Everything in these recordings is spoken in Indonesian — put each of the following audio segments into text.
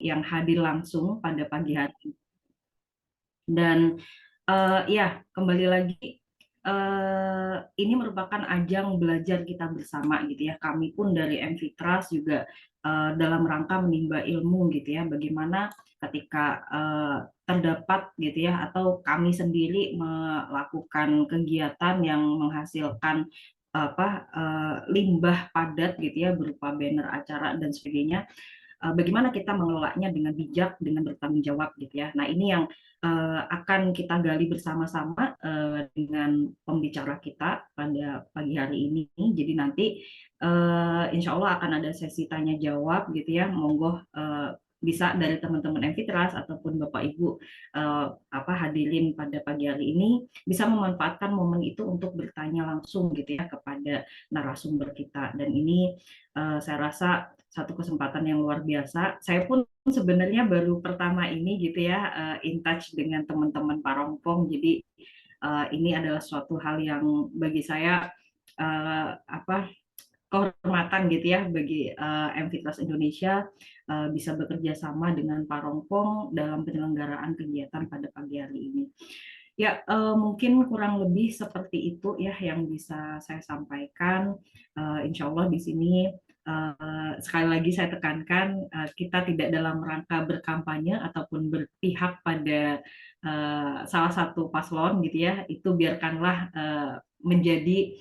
yang hadir langsung pada pagi hari ini. Dan ya, kembali lagi, ini merupakan ajang belajar kita bersama gitu ya. Kami pun dari MV Trust juga dalam rangka menimba ilmu gitu ya, bagaimana ketika terdapat gitu ya, atau kami sendiri melakukan kegiatan yang menghasilkan limbah padat gitu ya, berupa banner acara dan sebagainya, bagaimana kita mengelolanya dengan bijak, dengan bertanggung jawab gitu ya. Nah, ini yang akan kita gali bersama-sama dengan pembicara kita pada pagi hari ini. Jadi nanti insya Allah akan ada sesi tanya jawab gitu ya. Monggo bisa dari teman-teman MV Trust ataupun Bapak Ibu hadirin pada pagi hari ini bisa memanfaatkan momen itu untuk bertanya langsung gitu ya kepada narasumber kita. Dan ini saya rasa satu kesempatan yang luar biasa. Saya pun sebenarnya baru pertama ini gitu ya in touch dengan teman-teman Parongpong. Jadi ini adalah suatu hal yang bagi saya kehormatan gitu ya bagi MV Trust Indonesia bisa bekerja sama dengan Parongpong dalam penyelenggaraan kegiatan pada pagi hari ini. Ya, mungkin kurang lebih seperti itu ya yang bisa saya sampaikan. Insya Allah di sini sekali lagi saya tekankan kita tidak dalam rangka berkampanye ataupun berpihak pada salah satu paslon gitu ya. Itu biarkanlah menjadi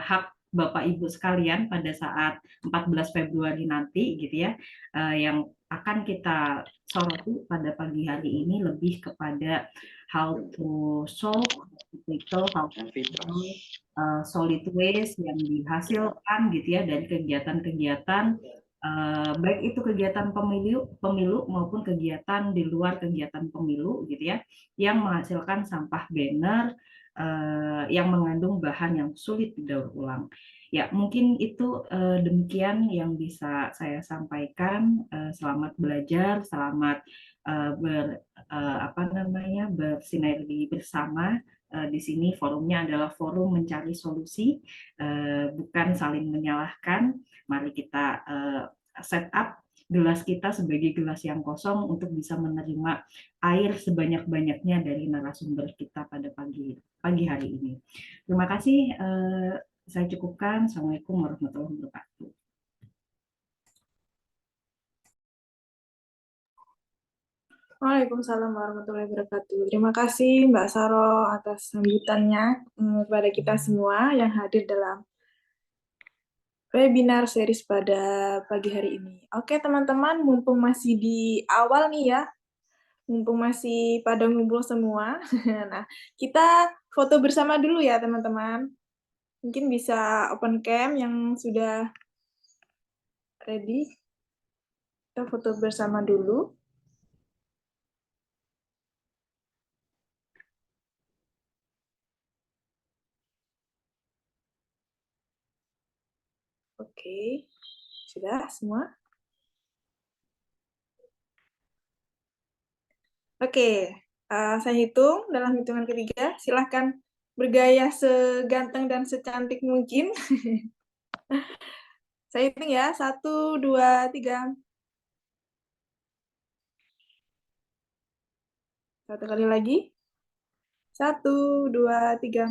hak Bapak Ibu sekalian pada saat 14 Februari nanti gitu ya, yang akan kita soroti pada pagi hari ini lebih kepada how to solve how to solid waste yang dihasilkan gitu ya dari kegiatan-kegiatan baik itu kegiatan pemilu maupun kegiatan di luar kegiatan pemilu gitu ya, yang menghasilkan sampah banner yang mengandung bahan yang sulit didaur ulang. Ya, mungkin itu demikian yang bisa saya sampaikan. Selamat belajar, selamat bersinergi bersama. Di sini forumnya adalah forum mencari solusi, bukan saling menyalahkan. Mari kita set up gelas kita sebagai gelas yang kosong untuk bisa menerima air sebanyak-banyaknya dari narasumber kita pada pagi hari ini. Terima kasih. Saya cukupkan. Assalamualaikum warahmatullahi wabarakatuh. Waalaikumsalam warahmatullahi wabarakatuh. Terima kasih Mbak Saro atas sambutannya kepada kita semua yang hadir dalam webinar series pada pagi hari ini. Oke teman-teman, mumpung masih di awal nih ya, mumpung masih pada ngumpul semua, nah kita foto bersama dulu ya teman-teman. Mungkin bisa open cam yang sudah ready. Kita foto bersama dulu. Oke, sudah semua? Oke, saya hitung dalam hitungan ketiga. Silahkan bergaya seganteng dan secantik mungkin. Saya hitung ya, 1, 2, 3. Satu kali lagi. 1, 2, 3.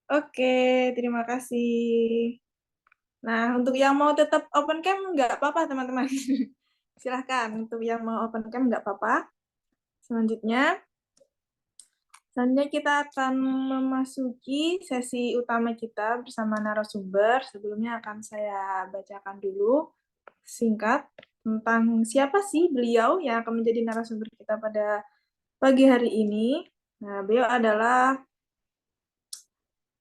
Oke, terima kasih. Nah, untuk yang mau tetap open cam nggak apa-apa teman-teman. Silahkan, untuk yang mau open cam nggak apa-apa. Selanjutnya kita akan memasuki sesi utama kita bersama narasumber. Sebelumnya akan saya bacakan dulu singkat tentang siapa sih beliau yang akan menjadi narasumber kita pada pagi hari ini. Nah, beliau adalah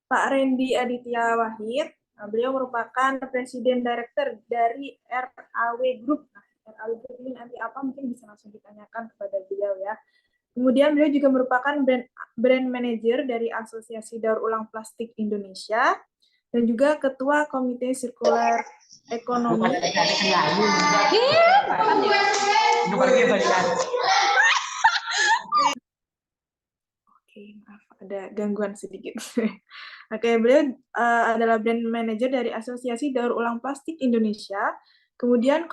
Pak Randy Aditya Wahid. Nah, beliau merupakan Presiden Director dari RAW Group. Nah, RAW Group ini nanti apa mungkin bisa langsung ditanyakan kepada beliau ya. Kemudian beliau juga merupakan brand manager dari Asosiasi Daur Ulang Plastik Indonesia dan juga Ketua Komite Sirkuler Ekonomi. Oke, maaf ada gangguan sedikit. Oke, beliau adalah brand manager dari Asosiasi Daur Ulang Plastik Indonesia, kemudian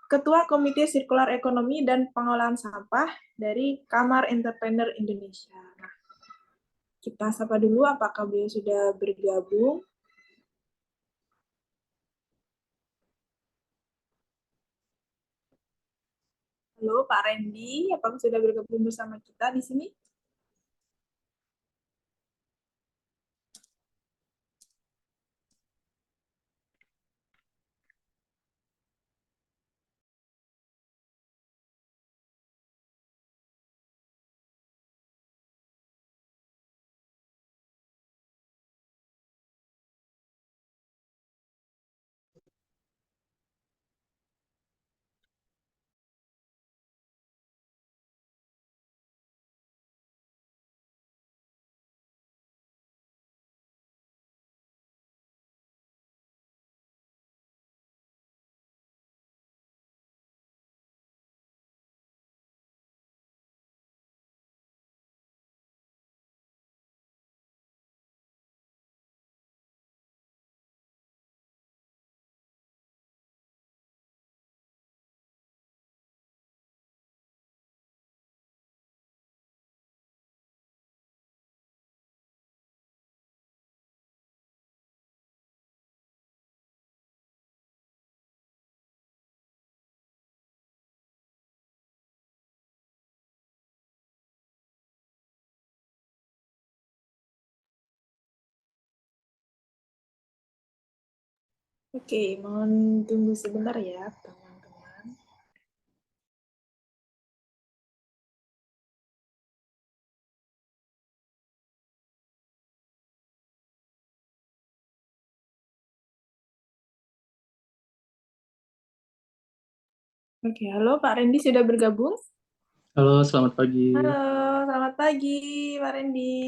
Ketua Komite Sirkular Ekonomi dan Pengolahan Sampah dari Kamar Entrepreneur Indonesia. Nah, kita sapa dulu apakah beliau sudah bergabung. Halo Pak Randy, apakah sudah bergabung bersama kita di sini? Oke, mohon tunggu sebentar ya, teman-teman. Oke, halo Pak Randy sudah bergabung? Halo, selamat pagi. Halo, selamat pagi Pak Randy.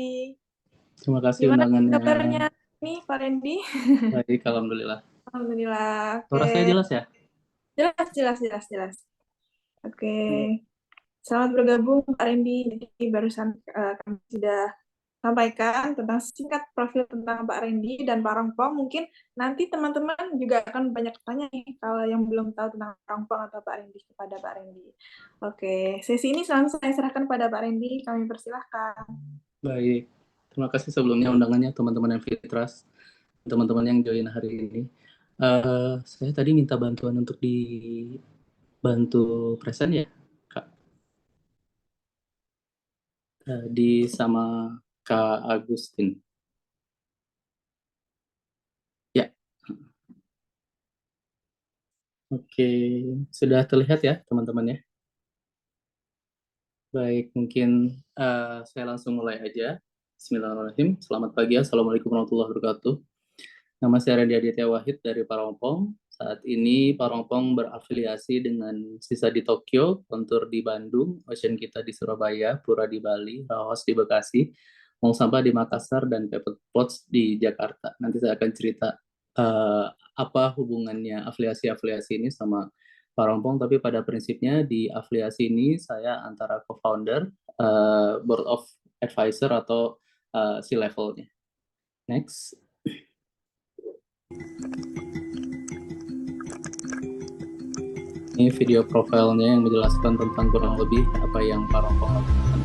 Terima kasih Gimana undangannya. kabarnya nih Pak Randy? Baik, alhamdulillah. Alhamdulillah. Suara saya Oke, jelas ya? jelas. Oke, selamat bergabung Pak Randy. Jadi barusan kami sudah sampaikan tentang singkat profil tentang Pak Randy dan Pak Rongpong. Mungkin nanti teman-teman juga akan banyak tanya nih kalau yang belum tahu tentang Pak Rongpong atau Pak Randy kepada Pak Randy. Oke, sesi ini langsung saya serahkan pada Pak Randy. Kami persilahkan. Baik, terima kasih sebelumnya undangannya teman-teman yang Fitras, teman-teman yang join hari ini. Saya tadi minta bantuan untuk dibantu present ya, Kak. Di sama Kak Agustin. Ya, oke. Sudah terlihat ya teman-teman ya? Baik, mungkin saya langsung mulai aja. Bismillahirrahmanirrahim. Selamat pagi, Assalamualaikum warahmatullahi wabarakatuh. Nama saya Randy Aditya Wahid dari Parongpong. Saat ini Parongpong berafiliasi dengan Sisa di Tokyo, Kontur di Bandung, Ocean Kita di Surabaya, Pura di Bali, Raos di Bekasi, Mong Sampah di Makassar, dan Pepet Pots di Jakarta. Nanti saya akan cerita apa hubungannya afiliasi-afiliasi ini sama Parongpong, tapi pada prinsipnya di afiliasi ini saya antara co-founder, board of advisor atau C-levelnya. Next. Ini video profilnya yang menjelaskan tentang kurang lebih apa yang Parongpong lakukan.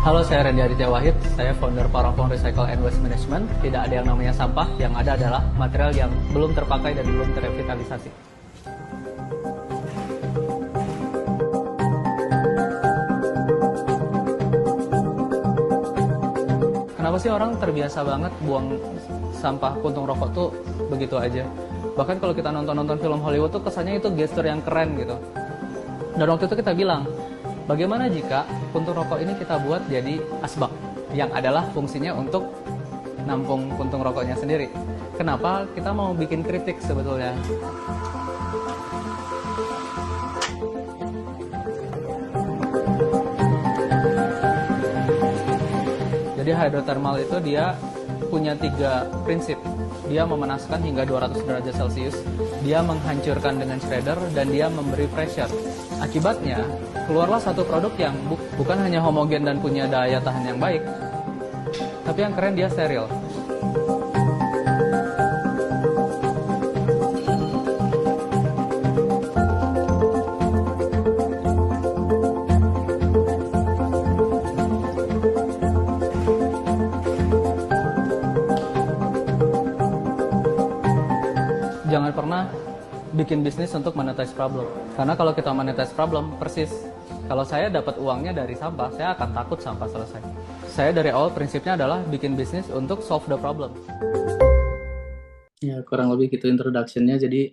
Halo, saya Randy Aditya Wahid, saya founder Parongpong Recycle and Waste Management. Tidak ada yang namanya sampah, yang ada adalah material yang belum terpakai dan belum terrevitalisasi. Kenapa sih orang terbiasa banget buang sampah puntung rokok tuh begitu aja? Bahkan kalau kita nonton film Hollywood tuh kesannya itu gestur yang keren gitu. Dan waktu itu kita bilang, bagaimana jika puntung rokok ini kita buat jadi asbak, yang adalah fungsinya untuk nampung puntung rokoknya sendiri. Kenapa kita mau bikin kritik sebetulnya? Jadi hydrothermal itu dia punya 3 prinsip. dia memanaskan hingga 200 derajat Celcius, dia menghancurkan dengan shredder, dan dia memberi pressure. Akibatnya, keluarlah satu produk yang bukan hanya homogen dan punya daya tahan yang baik, tapi yang keren dia steril. Jangan pernah bikin bisnis untuk monetize problem. Karena kalau kita monetize problem, persis. Kalau saya dapat uangnya dari sampah, saya akan takut sampah selesai. Saya dari awal prinsipnya adalah bikin bisnis untuk solve the problem. Ya, kurang lebih gitu introduction-nya. Jadi,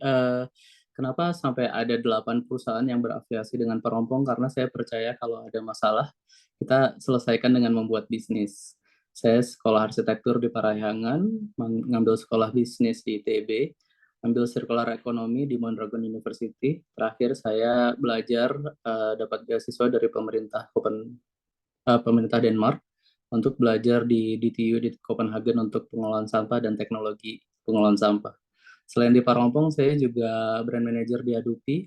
kenapa sampai ada 8 perusahaan yang berafiliasi dengan Parompong? Karena saya percaya kalau ada masalah, kita selesaikan dengan membuat bisnis. Saya sekolah arsitektur di Parahyangan, mengambil sekolah bisnis di ITB, ambil circular economy di Mondragon University. Terakhir saya belajar dapat beasiswa dari pemerintah Denmark untuk belajar di DTU di Copenhagen untuk pengelolaan sampah dan teknologi pengelolaan sampah. Selain di Parompong, saya juga brand manager di Adupi,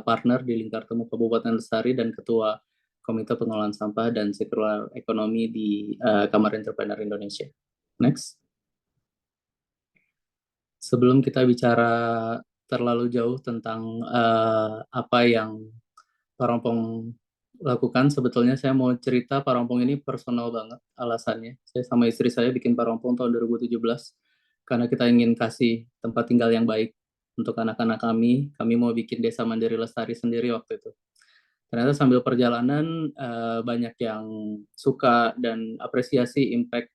partner di Lingkar Temu Kabupaten Lestari, dan ketua Komite Pengelolaan Sampah dan Circular Economy di Kamar Entrepreneur Indonesia. Next. Sebelum kita bicara terlalu jauh tentang apa yang Parompong lakukan, sebetulnya saya mau cerita Parompong ini personal banget alasannya. Saya sama istri saya bikin Parompong tahun 2017 karena kita ingin kasih tempat tinggal yang baik untuk anak-anak kami. Kami mau bikin desa mandiri lestari sendiri waktu itu. Ternyata sambil perjalanan banyak yang suka dan apresiasi impact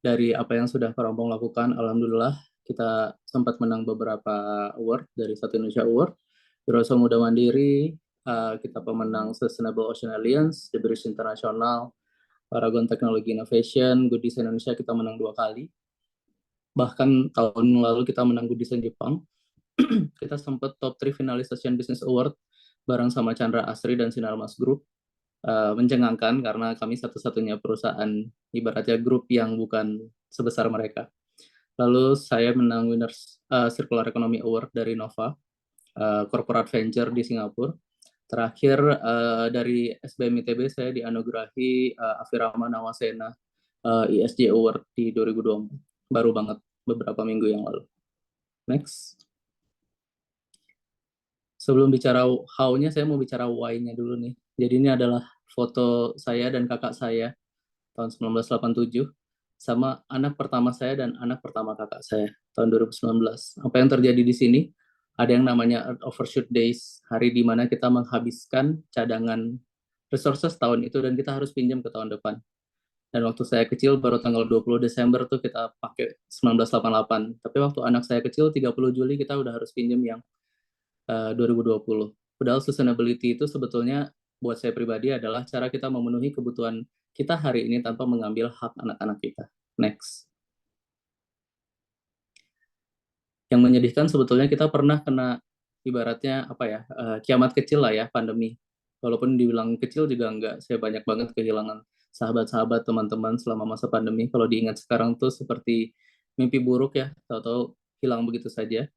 dari apa yang sudah Parompong lakukan. Alhamdulillah kita sempat menang beberapa award dari Satu Indonesia Award, Wirausaha Muda Mandiri, kita pemenang Sustainable Ocean Alliance, The Bridge International, Paragon Technology Innovation, Good Design Indonesia kita menang 2 kali. Bahkan tahun lalu kita menang Good Design Jepang. Kita sempat top 3 finalis Asian Business Award bareng sama Chandra Asri dan Sinarmas Group. Mencengangkan karena kami satu-satunya perusahaan ibaratnya grup yang bukan sebesar mereka. Lalu saya menang Winners Circular Economy Award dari Nova, Corporate Venture di Singapura. Terakhir dari SBM ITB saya dianugerahi Afirama Nawasena ESG Award di 2024. Baru banget beberapa minggu yang lalu. Next. Sebelum bicara how-nya, saya mau bicara why-nya dulu nih. Jadi ini adalah foto saya dan kakak saya tahun 1987 sama anak pertama saya dan anak pertama kakak saya tahun 2019. Apa yang terjadi di sini? Ada yang namanya Earth Overshoot Days, hari di mana kita menghabiskan cadangan resources tahun itu dan kita harus pinjam ke tahun depan. Dan waktu saya kecil baru tanggal 20 Desember tuh kita pakai 1988. Tapi waktu anak saya kecil 30 Juli kita udah harus pinjam yang 2020. Padahal sustainability itu sebetulnya buat saya pribadi adalah cara kita memenuhi kebutuhan kita hari ini tanpa mengambil hak anak-anak kita. Next. Yang menyedihkan sebetulnya kita pernah kena ibaratnya apa ya, kiamat kecil lah ya, pandemi. Walaupun dibilang kecil juga enggak, saya banyak banget kehilangan sahabat-sahabat, teman-teman selama masa pandemi. Kalau diingat sekarang tuh seperti mimpi buruk ya, tahu-tahu hilang begitu saja.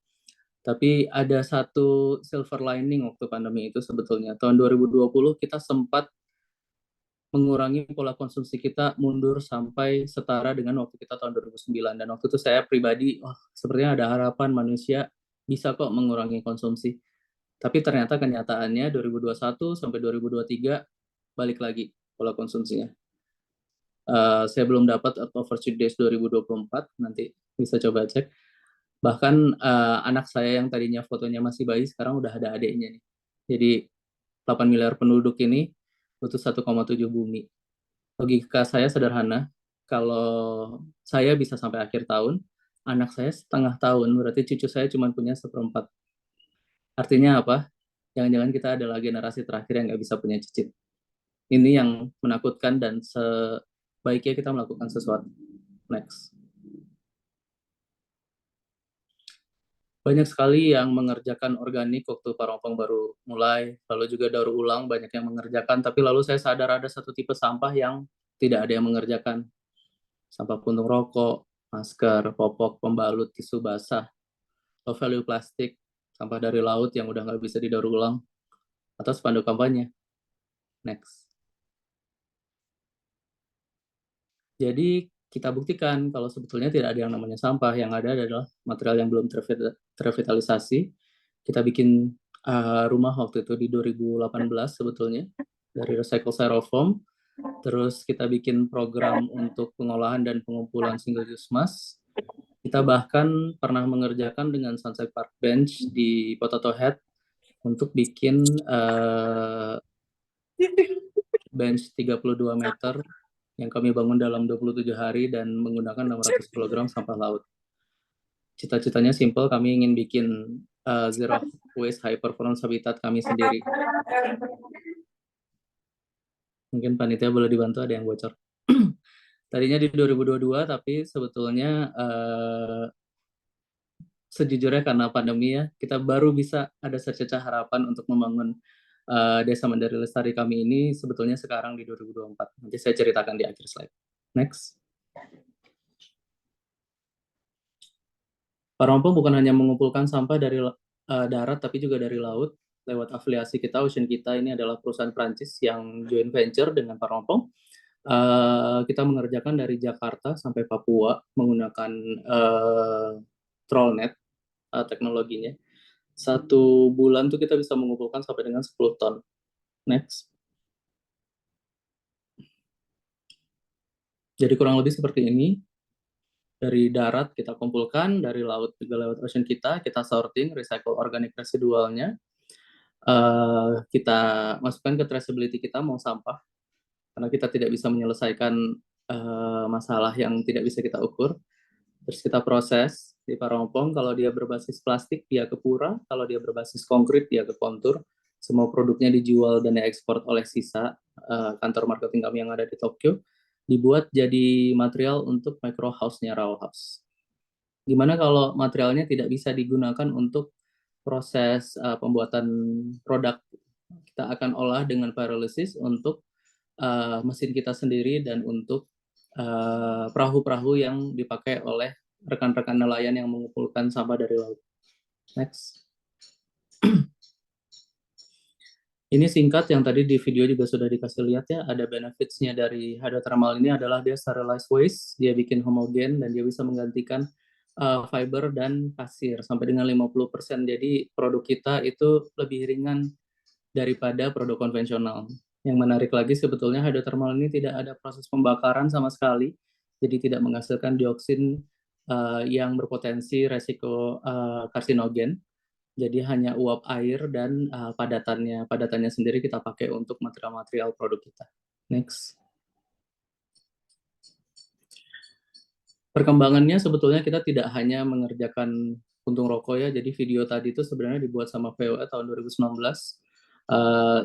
Tapi ada satu silver lining waktu pandemi itu sebetulnya. Tahun 2020 kita sempat mengurangi pola konsumsi kita mundur sampai setara dengan waktu kita tahun 2009. Dan waktu itu saya pribadi, sepertinya ada harapan manusia bisa kok mengurangi konsumsi. Tapi ternyata kenyataannya 2021 sampai 2023 balik lagi pola konsumsinya. Saya belum dapat Overshoot Days 2024, nanti bisa coba cek. Bahkan anak saya yang tadinya fotonya masih bayi sekarang udah ada adiknya nih. Jadi 8 miliar penduduk ini butuh 1,7 bumi. Logika saya sederhana, kalau saya bisa sampai akhir tahun, anak saya setengah tahun, berarti cucu saya cuma punya 1/4. Artinya apa? Jangan-jangan kita adalah generasi terakhir yang nggak bisa punya cicit. Ini yang menakutkan dan sebaiknya kita melakukan sesuatu. Next. Banyak sekali yang mengerjakan organik waktu Parompong baru mulai, lalu juga daur ulang banyak yang mengerjakan, tapi lalu saya sadar ada satu tipe sampah yang tidak ada yang mengerjakan. Sampah puntung rokok, masker, popok, pembalut, tisu basah, low value plastik, sampah dari laut yang udah nggak bisa didaur ulang, atau spanduk kampanye. Next. Jadi kita buktikan kalau sebetulnya tidak ada yang namanya sampah, yang ada adalah material yang belum terrevitalisasi. Kita bikin rumah waktu itu di 2018 sebetulnya, dari recycle styrofoam. Terus kita bikin program untuk pengolahan dan pengumpulan single use mask. Kita bahkan pernah mengerjakan dengan Sunset Park Bench di Potato Head untuk bikin bench 32 meter yang kami bangun dalam 27 hari dan menggunakan 600 kg sampah laut. Cita-citanya simple, kami ingin bikin zero waste high performance habitat kami sendiri. Mungkin panitia boleh dibantu, ada yang bocor. Tadinya di 2022, tapi sebetulnya sejujurnya karena pandemi ya, kita baru bisa ada secercah harapan untuk membangun Desa Mandiri Lestari kami ini sebetulnya sekarang di 2024. Nanti saya ceritakan di akhir slide. Next. Parompo bukan hanya mengumpulkan sampah dari darat, tapi juga dari laut. Lewat afiliasi kita, Ocean Kita ini adalah perusahaan Prancis yang joint venture dengan Parompo. Kita mengerjakan dari Jakarta sampai Papua menggunakan Trollnet teknologinya. 1 bulan tuh kita bisa mengumpulkan sampai dengan 10 ton. Next. Jadi kurang lebih seperti ini. Dari darat kita kumpulkan, dari laut juga lewat Ocean kita sorting, recycle organik residualnya. Kita masukkan ke traceability kita mau sampah, karena kita tidak bisa menyelesaikan masalah yang tidak bisa kita ukur. Terus kita proses di Parongpong, kalau dia berbasis plastik dia ke pura, kalau dia berbasis konkret dia ke kontur. Semua produknya dijual dan diekspor oleh sisa kantor marketing kami yang ada di Tokyo, dibuat jadi material untuk micro house-nya Raw House. Gimana kalau materialnya tidak bisa digunakan untuk proses pembuatan produk? Kita akan olah dengan pyrolysis untuk mesin kita sendiri dan untuk perahu-perahu yang dipakai oleh rekan-rekan nelayan yang mengumpulkan sampah dari laut. Next. Ini singkat yang tadi di video juga sudah dikasih lihat ya, ada benefits-nya dari hydrothermal ini adalah dia sterilized waste, dia bikin homogen dan dia bisa menggantikan fiber dan pasir sampai dengan 50%. Jadi produk kita itu lebih ringan daripada produk konvensional. Yang menarik lagi sebetulnya hydrothermal ini tidak ada proses pembakaran sama sekali, jadi tidak menghasilkan dioksin yang berpotensi resiko karsinogen. Jadi hanya uap air dan padatannya sendiri kita pakai untuk material-material produk kita. Next. Perkembangannya sebetulnya kita tidak hanya mengerjakan puntung rokok ya. Jadi video tadi itu sebenarnya dibuat sama VOA tahun 2019.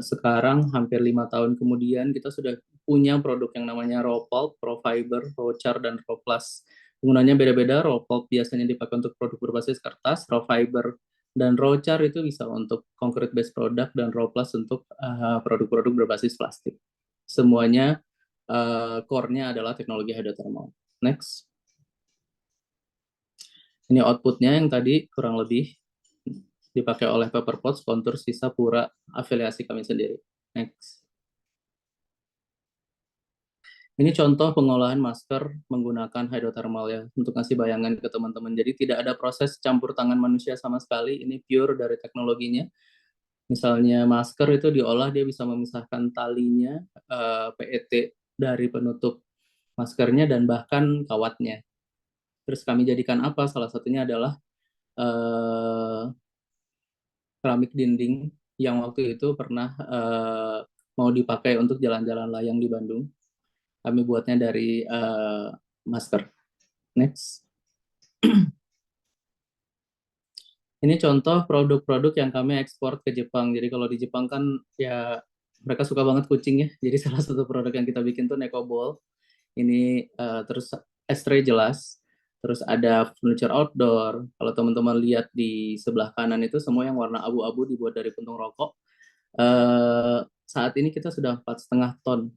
Sekarang hampir 5 tahun kemudian kita sudah punya produk yang namanya raw pulp, raw fiber, raw char, dan raw plus. Penggunanya beda-beda. Raw pulp biasanya dipakai untuk produk berbasis kertas, raw fiber dan raw char itu bisa untuk concrete based product, dan raw plus untuk produk-produk berbasis plastik. Semuanya core-nya adalah teknologi hydrothermal. Next. Ini outputnya yang tadi kurang lebih dipakai oleh Paperpots, kontur sisa pura afiliasi kami sendiri. Next. Ini contoh pengolahan masker menggunakan hydrothermal ya, untuk ngasih bayangan ke teman-teman. Jadi tidak ada proses campur tangan manusia sama sekali, ini pure dari teknologinya. Misalnya masker itu diolah, dia bisa memisahkan talinya, PET dari penutup maskernya, dan bahkan kawatnya. Terus kami jadikan apa? Salah satunya adalah keramik dinding yang waktu itu pernah mau dipakai untuk jalan-jalan layang di Bandung. Kami buatnya dari masker. Next. Ini contoh produk-produk yang kami ekspor ke Jepang. Jadi kalau di Jepang kan ya mereka suka banget kucing ya. Jadi salah satu produk yang kita bikin tuh Neko Ball. Ini terus S-tray jelas. Terus ada furniture outdoor. Kalau teman-teman lihat di sebelah kanan itu semua yang warna abu-abu dibuat dari puntung rokok. Saat ini kita sudah 4,5 ton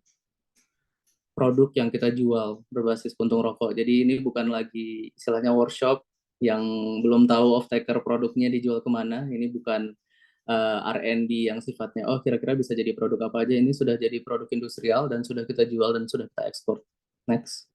produk yang kita jual berbasis puntung rokok. Jadi ini bukan lagi istilahnya workshop yang belum tahu off-taker produknya dijual kemana. Ini bukan R&D yang sifatnya, oh kira-kira bisa jadi produk apa aja. Ini sudah jadi produk industrial dan sudah kita jual dan sudah kita ekspor. Next.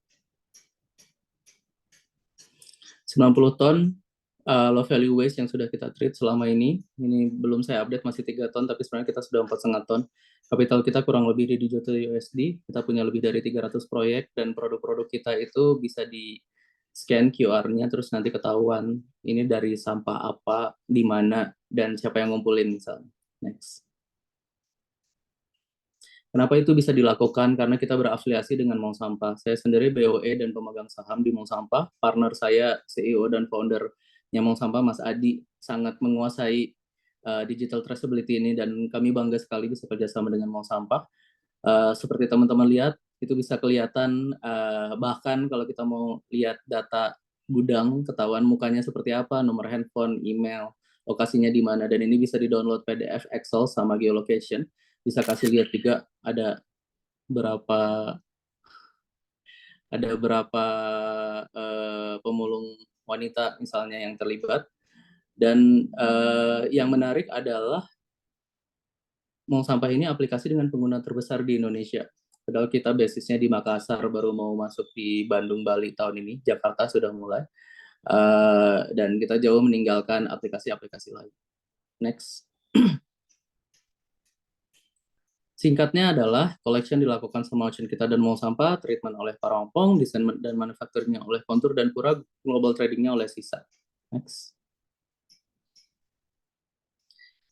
90 ton low value waste yang sudah kita treat selama ini. Ini belum saya update, masih 3 ton, tapi sebenarnya kita sudah 4,5 ton. Kapital kita kurang lebih di 7 juta USD. Kita punya lebih dari 300 proyek, dan produk-produk kita itu bisa di scan QR-nya, terus nanti ketahuan ini dari sampah apa, di mana, dan siapa yang ngumpulin misalnya. Next. Kenapa itu bisa dilakukan? Karena kita berafiliasi dengan Mong Sampah. Saya sendiri BOE dan pemegang saham di Mong Sampah. Partner saya, CEO dan founder-nya Mong Sampah, Mas Adi, sangat menguasai digital traceability ini, dan kami bangga sekali bisa kerjasama dengan Mong Sampah. Seperti teman-teman lihat, itu bisa kelihatan, bahkan kalau kita mau lihat data gudang, ketahuan mukanya seperti apa, nomor handphone, email, lokasinya di mana, dan ini bisa di-download PDF, Excel, sama geolocation. Bisa kasih lihat juga ada berapa pemulung wanita misalnya yang terlibat. Dan yang menarik adalah Mong Sampah ini aplikasi dengan pengguna terbesar di Indonesia. Padahal kita basisnya di Makassar, baru mau masuk di Bandung, Bali tahun ini. Jakarta sudah mulai. Dan kita jauh meninggalkan aplikasi-aplikasi lain. Next. Singkatnya adalah, collection dilakukan sama Ocean kita dan Mong Sampah, treatment oleh Parongpong, desain dan manufacturing-nya oleh Kontur dan Pura, global trading-nya oleh Sisa. Next.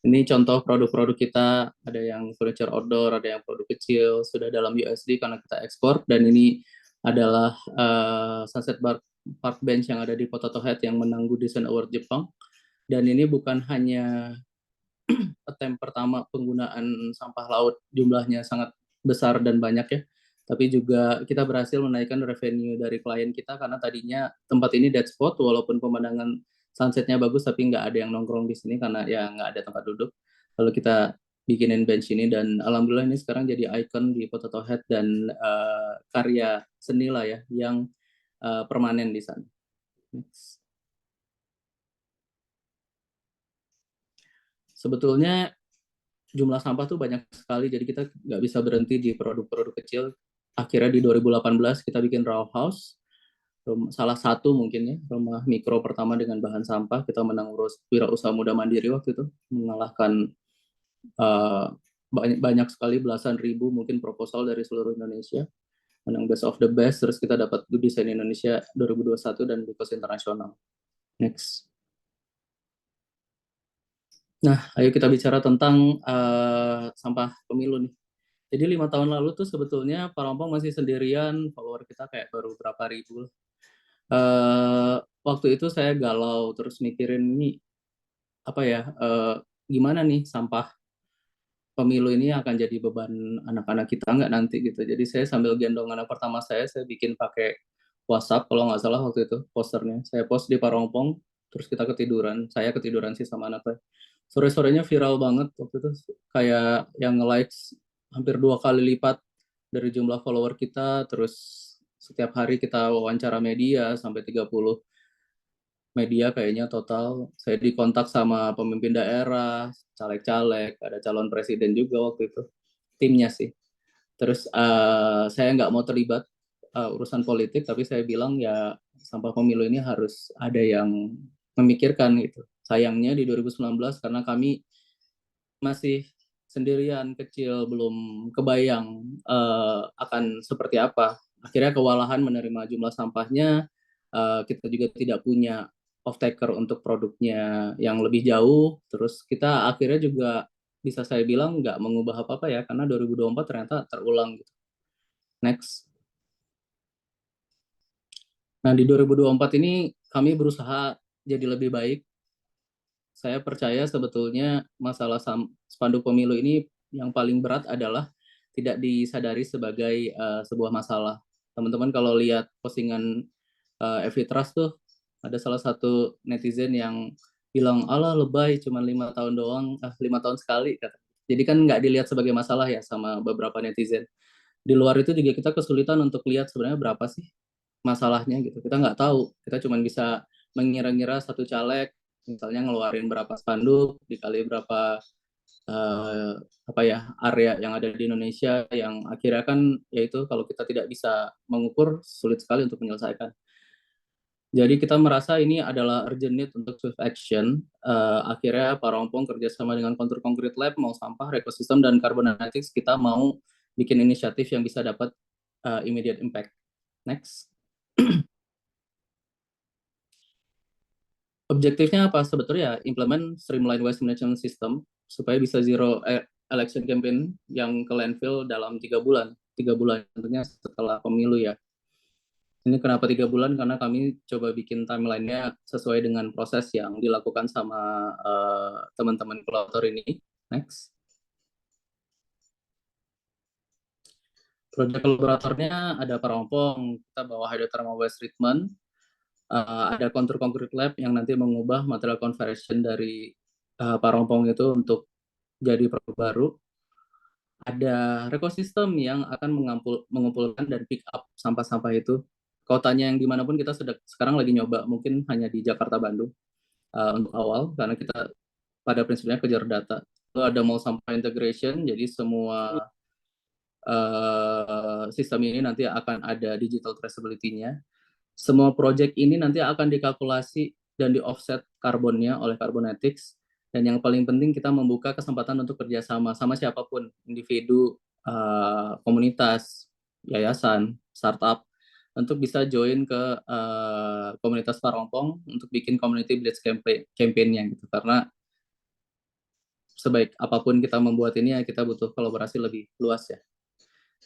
Ini contoh produk-produk kita, ada yang furniture outdoor, ada yang produk kecil, sudah dalam USD karena kita ekspor, dan ini adalah Sunset Park Bench yang ada di Potato Head yang menang Good Design Award Jepang. Dan ini bukan hanya attempt pertama penggunaan sampah laut, jumlahnya sangat besar dan banyak ya, tapi juga kita berhasil menaikkan revenue dari klien kita, karena tadinya tempat ini dead spot, walaupun pemandangan sunsetnya bagus, tapi nggak ada yang nongkrong di sini karena ya nggak ada tempat duduk. Lalu kita bikinin bench ini, dan alhamdulillah ini sekarang jadi icon di Potato Head, dan karya seni lah ya, yang permanen di sana. Next. Sebetulnya jumlah sampah tuh banyak sekali, jadi kita nggak bisa berhenti di produk-produk kecil. Akhirnya di 2018 kita bikin Raw House, salah satu mungkin ya rumah mikro pertama dengan bahan sampah. Kita menang Wirausaha Muda Mandiri waktu itu, mengalahkan banyak sekali, belasan ribu mungkin proposal dari seluruh Indonesia, menang Best of the Best. Terus kita dapat Good Design Indonesia 2021 dan Bikos Internasional. Next. Nah, ayo kita bicara tentang sampah pemilu nih. Jadi 5 tahun lalu tuh sebetulnya Parongpong masih sendirian, follower kita kayak baru berapa ribu. Waktu itu saya galau, terus mikirin ini apa ya, gimana nih sampah pemilu ini akan jadi beban anak-anak kita nggak nanti gitu. Jadi saya sambil gendong anak pertama saya bikin pakai WhatsApp kalau nggak salah waktu itu posternya. Saya post di Parongpong, terus kita ketiduran. Saya ketiduran sih sama anak saya. Sore-sorenya viral banget waktu itu, kayak yang nge-likes hampir 2 kali lipat dari jumlah follower kita. Terus setiap hari kita wawancara media, sampai 30 media kayaknya total. Saya dikontak sama pemimpin daerah, caleg-caleg, ada calon presiden juga waktu itu, timnya sih. Terus saya nggak mau terlibat urusan politik, tapi saya bilang ya sampah pemilu ini harus ada yang memikirkan gitu. Sayangnya di 2019 karena kami masih sendirian, kecil, belum kebayang akan seperti apa. Akhirnya kewalahan menerima jumlah sampahnya. Kita juga tidak punya off-taker untuk produknya yang lebih jauh. Terus kita akhirnya juga bisa saya bilang nggak mengubah apa-apa ya, karena 2024 ternyata terulang gitu. Next. Nah, di 2024 ini kami berusaha jadi lebih baik. Saya percaya sebetulnya masalah spanduk pemilu ini yang paling berat adalah tidak disadari sebagai sebuah masalah. Teman-teman kalau lihat postingan Evi Trust tuh, ada salah satu netizen yang bilang, ala lebay, cuma 5 tahun doang, 5 tahun sekali. Kata. Jadi kan nggak dilihat sebagai masalah ya sama beberapa netizen. Di luar itu juga kita kesulitan untuk lihat sebenarnya berapa sih masalahnya gitu. Kita nggak tahu, kita cuma bisa mengira-ngira satu caleg, misalnya ngeluarin berapa spanduk, dikali berapa eh, apa ya area yang ada di Indonesia, yang akhirnya kan yaitu kalau kita tidak bisa mengukur, sulit sekali untuk menyelesaikan. Jadi kita merasa ini adalah urgent need untuk swift action. Akhirnya Parompong kerjasama dengan Kontur Concrete Lab, mau sampah, ekosistem, dan Carbonetics, kita mau bikin inisiatif yang bisa dapat immediate impact. Next. Objektifnya apa? Sebetulnya implement streamline waste management system supaya bisa zero election campaign yang ke landfill dalam 3 bulan. 3 bulan tentunya setelah pemilu ya. Ini kenapa 3 bulan? Karena kami coba bikin timelinenya sesuai dengan proses yang dilakukan sama teman-teman kolaborator ini. Next. Proyek kolaboratornya ada Parompong, kita bawa hydrothermal waste treatment, ada Kontur Concrete Lab yang nanti mengubah material conversion dari Parompong itu untuk jadi produk baru. Ada ekosistem yang akan mengumpulkan dan pick up sampah-sampah itu. Kotanya yang dimanapun kita sekarang lagi nyoba, mungkin hanya di Jakarta, Bandung untuk awal, karena kita pada prinsipnya kejar data. Lalu ada mall sampah integration, jadi semua sistem ini nanti akan ada digital traceability-nya. Semua project ini nanti akan dikalkulasi dan di-offset karbonnya oleh Carbonetics. Dan yang paling penting kita membuka kesempatan untuk kerjasama sama siapapun, individu, komunitas, yayasan, startup, untuk bisa join ke komunitas Parompong untuk bikin community blitz campaign-nya gitu. Karena sebaik apapun kita membuat ini ya kita butuh kolaborasi lebih luas ya.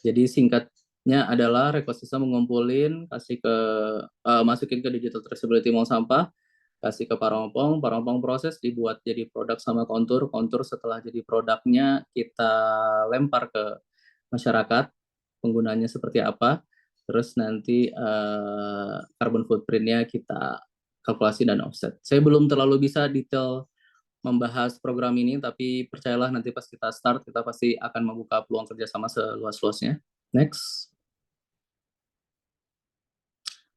Jadi singkatnya adalah ekosistem mengumpulin, masukin ke digital traceability mall sampah, kasih ke Parompong, Parompong proses dibuat jadi produk sama Kontur, Kontur setelah jadi produknya kita lempar ke masyarakat, penggunanya seperti apa, terus nanti carbon footprint-nya kita kalkulasi dan offset. Saya belum terlalu bisa detail membahas program ini, tapi percayalah nanti pas kita start, kita pasti akan membuka peluang kerjasama seluas-luasnya. Next.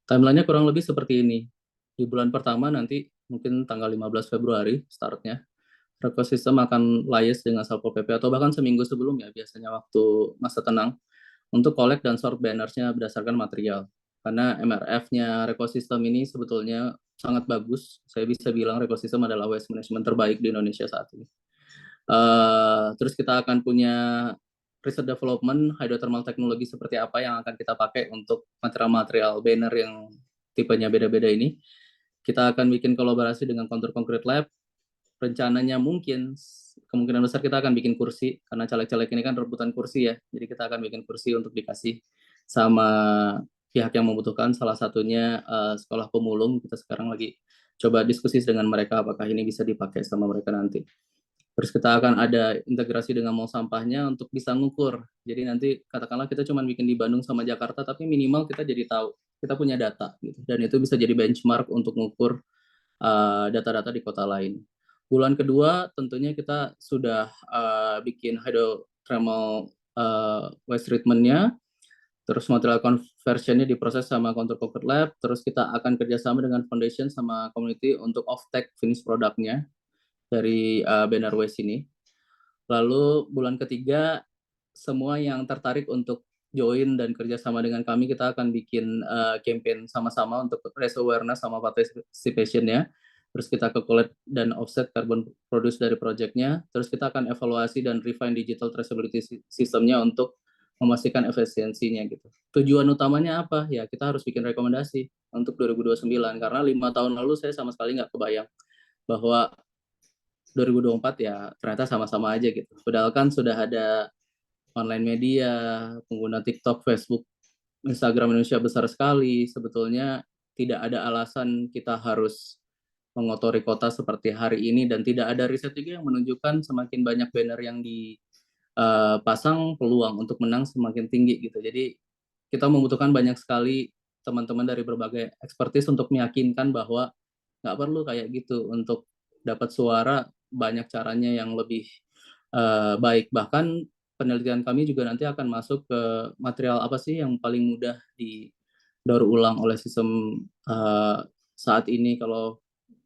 Timeline-nya kurang lebih seperti ini. Di bulan pertama nanti mungkin tanggal 15 Februari startnya. Ekosistem akan liaise dengan Satpol PP atau bahkan seminggu sebelumnya, biasanya waktu masa tenang, untuk collect dan sort bannersnya berdasarkan material. Karena MRF-nya ekosistem ini sebetulnya sangat bagus. Saya bisa bilang ekosistem adalah waste management terbaik di Indonesia saat ini. Terus kita akan punya riset development hydrothermal teknologi seperti apa yang akan kita pakai untuk material-material banner yang tipenya beda-beda ini. Kita akan bikin kolaborasi dengan Kontur Concrete Lab. Rencananya mungkin kemungkinan besar kita akan bikin kursi, karena caleg-caleg ini kan rebutan kursi ya. Jadi kita akan bikin kursi untuk dikasih sama pihak yang membutuhkan. Salah satunya sekolah pemulung. Kita sekarang lagi coba diskusi dengan mereka apakah ini bisa dipakai sama mereka nanti. Terus kita akan ada integrasi dengan mall sampahnya untuk bisa ngukur. Jadi nanti katakanlah kita cuma bikin di Bandung sama Jakarta, tapi minimal kita jadi tahu, kita punya data gitu. Dan itu bisa jadi benchmark untuk ngukur data-data di kota lain. Bulan kedua tentunya kita sudah bikin hydrothermal waste treatment-nya, terus material conversion-nya diproses sama Kontur Concrete Lab, terus kita akan kerjasama dengan foundation sama community untuk off-take finish produknya dari banner waste ini. Lalu bulan ketiga, semua yang tertarik untuk join dan kerjasama dengan kami, kita akan bikin campaign sama-sama untuk raise awareness sama participation-nya. Terus kita ke collect dan offset carbon produce dari project-nya. Terus kita akan evaluasi dan refine digital traceability sistemnya untuk memastikan efisiensinya gitu. Tujuan utamanya apa? Ya kita harus bikin rekomendasi untuk 2029, karena 5 tahun lalu saya sama sekali nggak kebayang bahwa 2024 ya ternyata sama-sama aja gitu. Padahal kan sudah ada online media, pengguna TikTok, Facebook, Instagram Indonesia besar sekali. Sebetulnya tidak ada alasan kita harus mengotori kota seperti hari ini, dan tidak ada riset juga yang menunjukkan semakin banyak banner yang dipasang, peluang untuk menang semakin tinggi gitu. Jadi kita membutuhkan banyak sekali teman-teman dari berbagai ekspertis untuk meyakinkan bahwa nggak perlu kayak gitu. Untuk dapat suara banyak caranya yang lebih baik. Bahkan penelitian kami juga nanti akan masuk ke material apa sih yang paling mudah didaur ulang oleh sistem saat ini. Kalau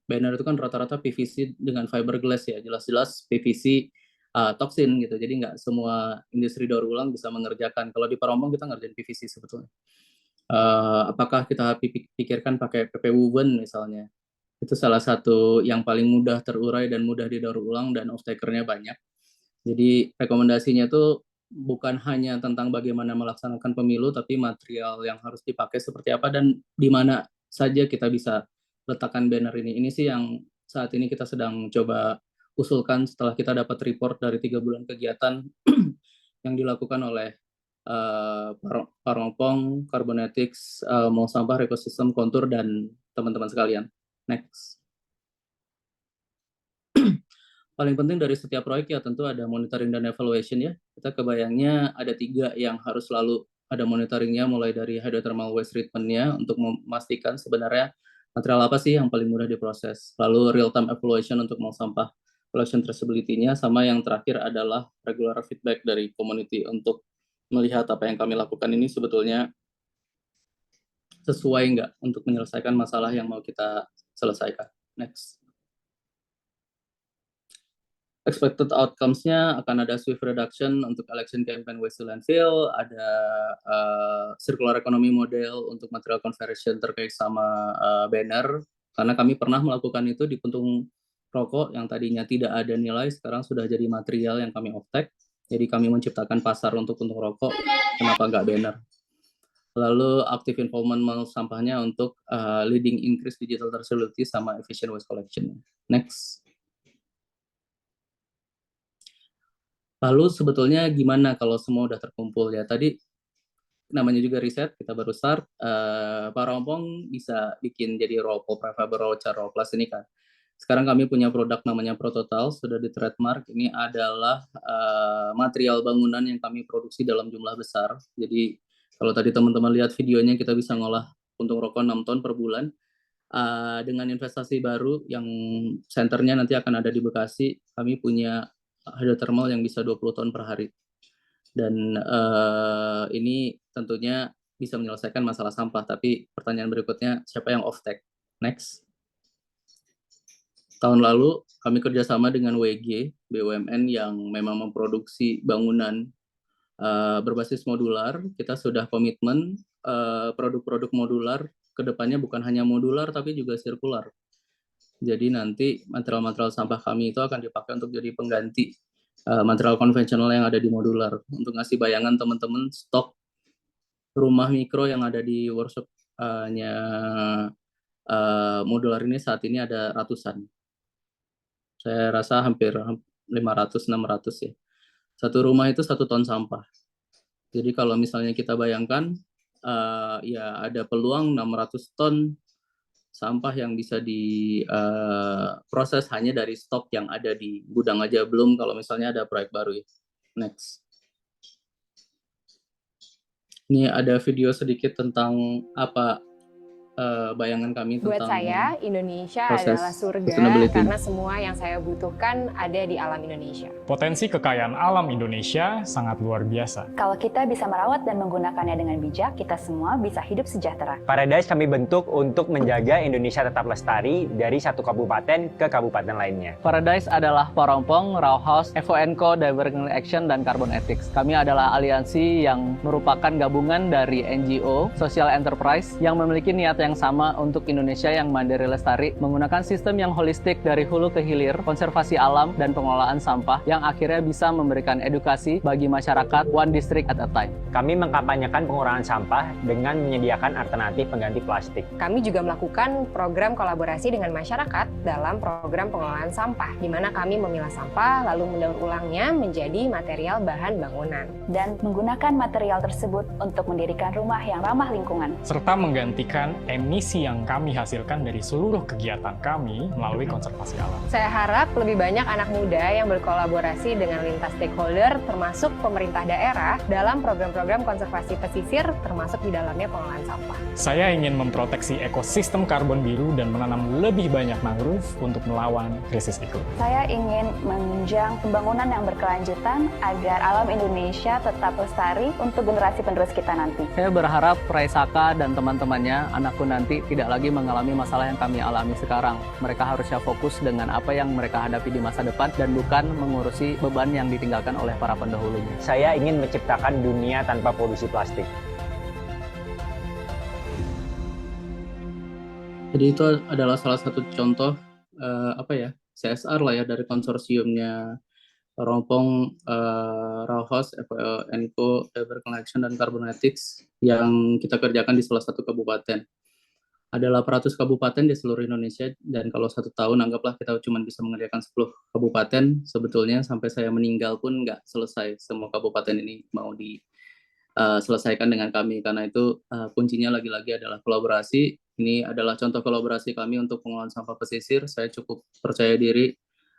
banner itu kan rata-rata PVC dengan fiberglass ya, jelas-jelas PVC toksin gitu, jadi nggak semua industri daur ulang bisa mengerjakan. Kalau di Parompong kita ngerjain PVC sebetulnya. Apakah kita pikirkan pakai PP woven misalnya, itu salah satu yang paling mudah terurai dan mudah didaur ulang dan off-takernya banyak. Jadi rekomendasinya itu bukan hanya tentang bagaimana melaksanakan pemilu, tapi material yang harus dipakai seperti apa dan di mana saja kita bisa letakkan banner ini. Ini sih yang saat ini kita sedang coba usulkan setelah kita dapat report dari 3 bulan kegiatan yang dilakukan oleh Parompong, Carbonetics, Mall Sampah, Ekosistem, Kontur, dan teman-teman sekalian. Next. Paling penting dari setiap proyek ya tentu ada monitoring dan evaluation ya. Kita kebayangnya ada 3 yang harus selalu ada monitoringnya, mulai dari hydrothermal waste treatment-nya untuk memastikan sebenarnya material apa sih yang paling mudah diproses. Lalu real time evaluation untuk mall sampah, collection traceability-nya, sama yang terakhir adalah regular feedback dari community untuk melihat apa yang kami lakukan ini sebetulnya sesuai nggak untuk menyelesaikan masalah yang mau kita selesaikan. Next. Expected outcomes-nya akan ada swift reduction untuk election campaign waste to landfill, ada circular economy model untuk material conversion terkait sama banner, karena kami pernah melakukan itu di puntung rokok yang tadinya tidak ada nilai, sekarang sudah jadi material yang kami off-take, jadi kami menciptakan pasar untuk puntung rokok, kenapa nggak banner. Lalu active involvement sampahnya untuk leading increase digital traceability sama efficient waste collection. Next. Lalu sebetulnya gimana kalau semua udah terkumpul ya? Tadi namanya juga riset, kita baru start. Parompong bisa bikin jadi raw pulp, fiber raw, char raw plus ini kan. Sekarang kami punya produk namanya Prototal, sudah di trademark. Ini adalah material bangunan yang kami produksi dalam jumlah besar. Jadi kalau tadi teman-teman lihat videonya, kita bisa ngolah puntung rokok 6 ton per bulan. Dengan investasi baru yang senternya nanti akan ada di Bekasi, kami punya hydrothermal yang bisa 20 ton per hari. Dan ini tentunya bisa menyelesaikan masalah sampah, tapi pertanyaan berikutnya, siapa yang off-take? Next. Tahun lalu kami kerjasama dengan WG, BUMN yang memang memproduksi bangunan berbasis modular. Kita sudah komitmen produk-produk modular, kedepannya bukan hanya modular, tapi juga sirkular. Jadi nanti material-material sampah kami itu akan dipakai untuk jadi pengganti material konvensional yang ada di modular. Untuk ngasih bayangan teman-teman, stok rumah mikro yang ada di workshop-nya modular ini saat ini ada ratusan. Saya rasa hampir 500-600 ya. Satu rumah itu 1 ton sampah. Jadi kalau misalnya kita bayangkan, ya ada peluang 600 ton sampah yang bisa diproses hanya dari stok yang ada di gudang aja, belum kalau misalnya ada proyek baru ya. Next. Ini ada video sedikit tentang apa bayangan kami tentang. Buat saya, Indonesia proses adalah surga sustainability. karena semua yang saya butuhkan ada di alam Indonesia. Potensi kekayaan alam Indonesia sangat luar biasa. Kalau kita bisa merawat dan menggunakannya dengan bijak, kita semua bisa hidup sejahtera. Paradise kami bentuk untuk menjaga Indonesia tetap lestari dari satu kabupaten ke kabupaten lainnya. Paradise adalah Parompong, Raw House, FONCO, Divergent Action, dan Carbon Ethics. Kami adalah aliansi yang merupakan gabungan dari NGO, social enterprise, yang memiliki niat yang sama untuk Indonesia yang mandiri lestari, menggunakan sistem yang holistik dari hulu ke hilir, konservasi alam, dan pengelolaan sampah, yang akhirnya bisa memberikan edukasi bagi masyarakat one district at a time. Kami mengkampanyekan pengurangan sampah dengan menyediakan alternatif pengganti plastik. Kami juga melakukan program kolaborasi dengan masyarakat dalam program pengelolaan sampah, di mana kami memilah sampah lalu mendaur ulangnya menjadi material bahan bangunan. Dan menggunakan material tersebut untuk mendirikan rumah yang ramah lingkungan. Serta menggantikan emisi yang kami hasilkan dari seluruh kegiatan kami melalui konservasi alam. Saya harap lebih banyak anak muda yang berkolaborasi dengan lintas stakeholder, termasuk pemerintah daerah, dalam program-program konservasi pesisir, termasuk di dalamnya pengelolaan sampah. Saya ingin memproteksi ekosistem karbon biru dan menanam lebih banyak mangrove untuk melawan krisis iklim. Saya ingin menunjang pembangunan yang berkelanjutan agar alam Indonesia tetap lestari untuk generasi penerus kita nanti. Saya berharap Raisaka dan teman-temannya, anakku nanti, tidak lagi mengalami masalah yang kami alami sekarang. Mereka harusnya fokus dengan apa yang mereka hadapi di masa depan dan bukan mengurusi beban yang ditinggalkan oleh para pendahulunya. Saya ingin menciptakan dunia tanpa polusi plastik. Jadi itu adalah salah satu contoh CSR lah ya dari konsorsiumnya Rompong, Rauhaus, FONCO, Diver Collection, dan Carbonetics yang kita kerjakan di salah satu kabupaten. Ada 800 kabupaten di seluruh Indonesia, dan kalau 1 tahun anggaplah kita cuma bisa mengerjakan 10 kabupaten, sebetulnya sampai saya meninggal pun nggak selesai semua kabupaten ini mau diselesaikan dengan kami, karena itu kuncinya lagi-lagi adalah kolaborasi. Ini adalah contoh kolaborasi kami untuk pengelolaan sampah pesisir. Saya cukup percaya diri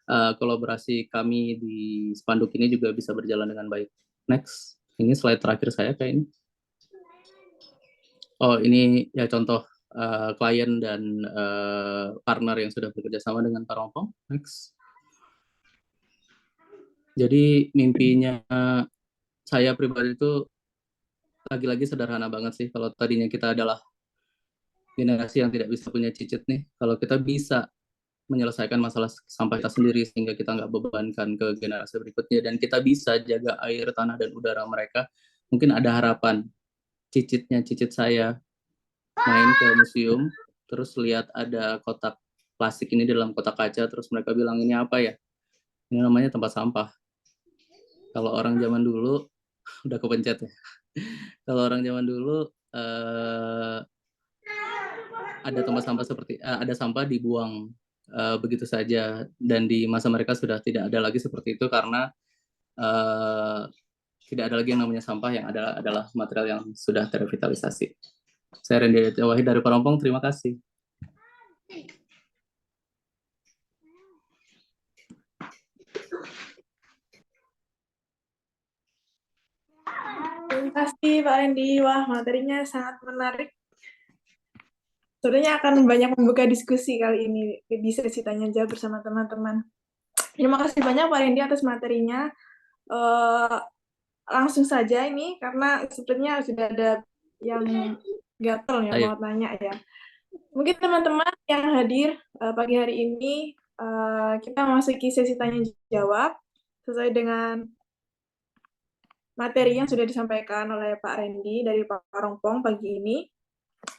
kolaborasi kami di spanduk ini juga bisa berjalan dengan baik. Next, ini slide terakhir saya kayak ini. Oh, ini ya contoh klien dan partner yang sudah bekerja sama dengan Pak Rompong. Next. Jadi mimpinya saya pribadi itu lagi-lagi sederhana banget sih. Kalau tadinya kita adalah generasi yang tidak bisa punya cicit nih, kalau kita bisa menyelesaikan masalah sampah kita sendiri sehingga kita nggak bebankan ke generasi berikutnya, dan kita bisa jaga air, tanah, dan udara mereka, mungkin ada harapan. Cicit saya main ke museum, terus lihat ada kotak plastik ini di dalam kotak kaca, terus mereka bilang, ini apa ya? Ini namanya tempat sampah. Kalau orang zaman dulu, udah kepencet ya. Kalau orang zaman dulu, ada tempat sampah ada sampah dibuang begitu saja, dan di masa mereka sudah tidak ada lagi seperti itu, karena tidak ada lagi yang namanya sampah, yang ada adalah material yang sudah terrevitalisasi. Saya Randy Aditya Wahid dari Parompong, terima kasih. Terima kasih Pak Randy. Wah, materinya sangat menarik. Sebenarnya akan banyak membuka diskusi kali ini di sesi tanya jawab bersama teman-teman. Terima kasih banyak Pak Randy atas materinya. Langsung saja ini, karena sepertinya sudah ada yang gatel ya mau tanya ya. Mungkin teman-teman yang hadir pagi hari ini, kita masuki sesi tanya jawab sesuai dengan materi yang sudah disampaikan oleh Pak Randy dari Pak Rompong pagi ini.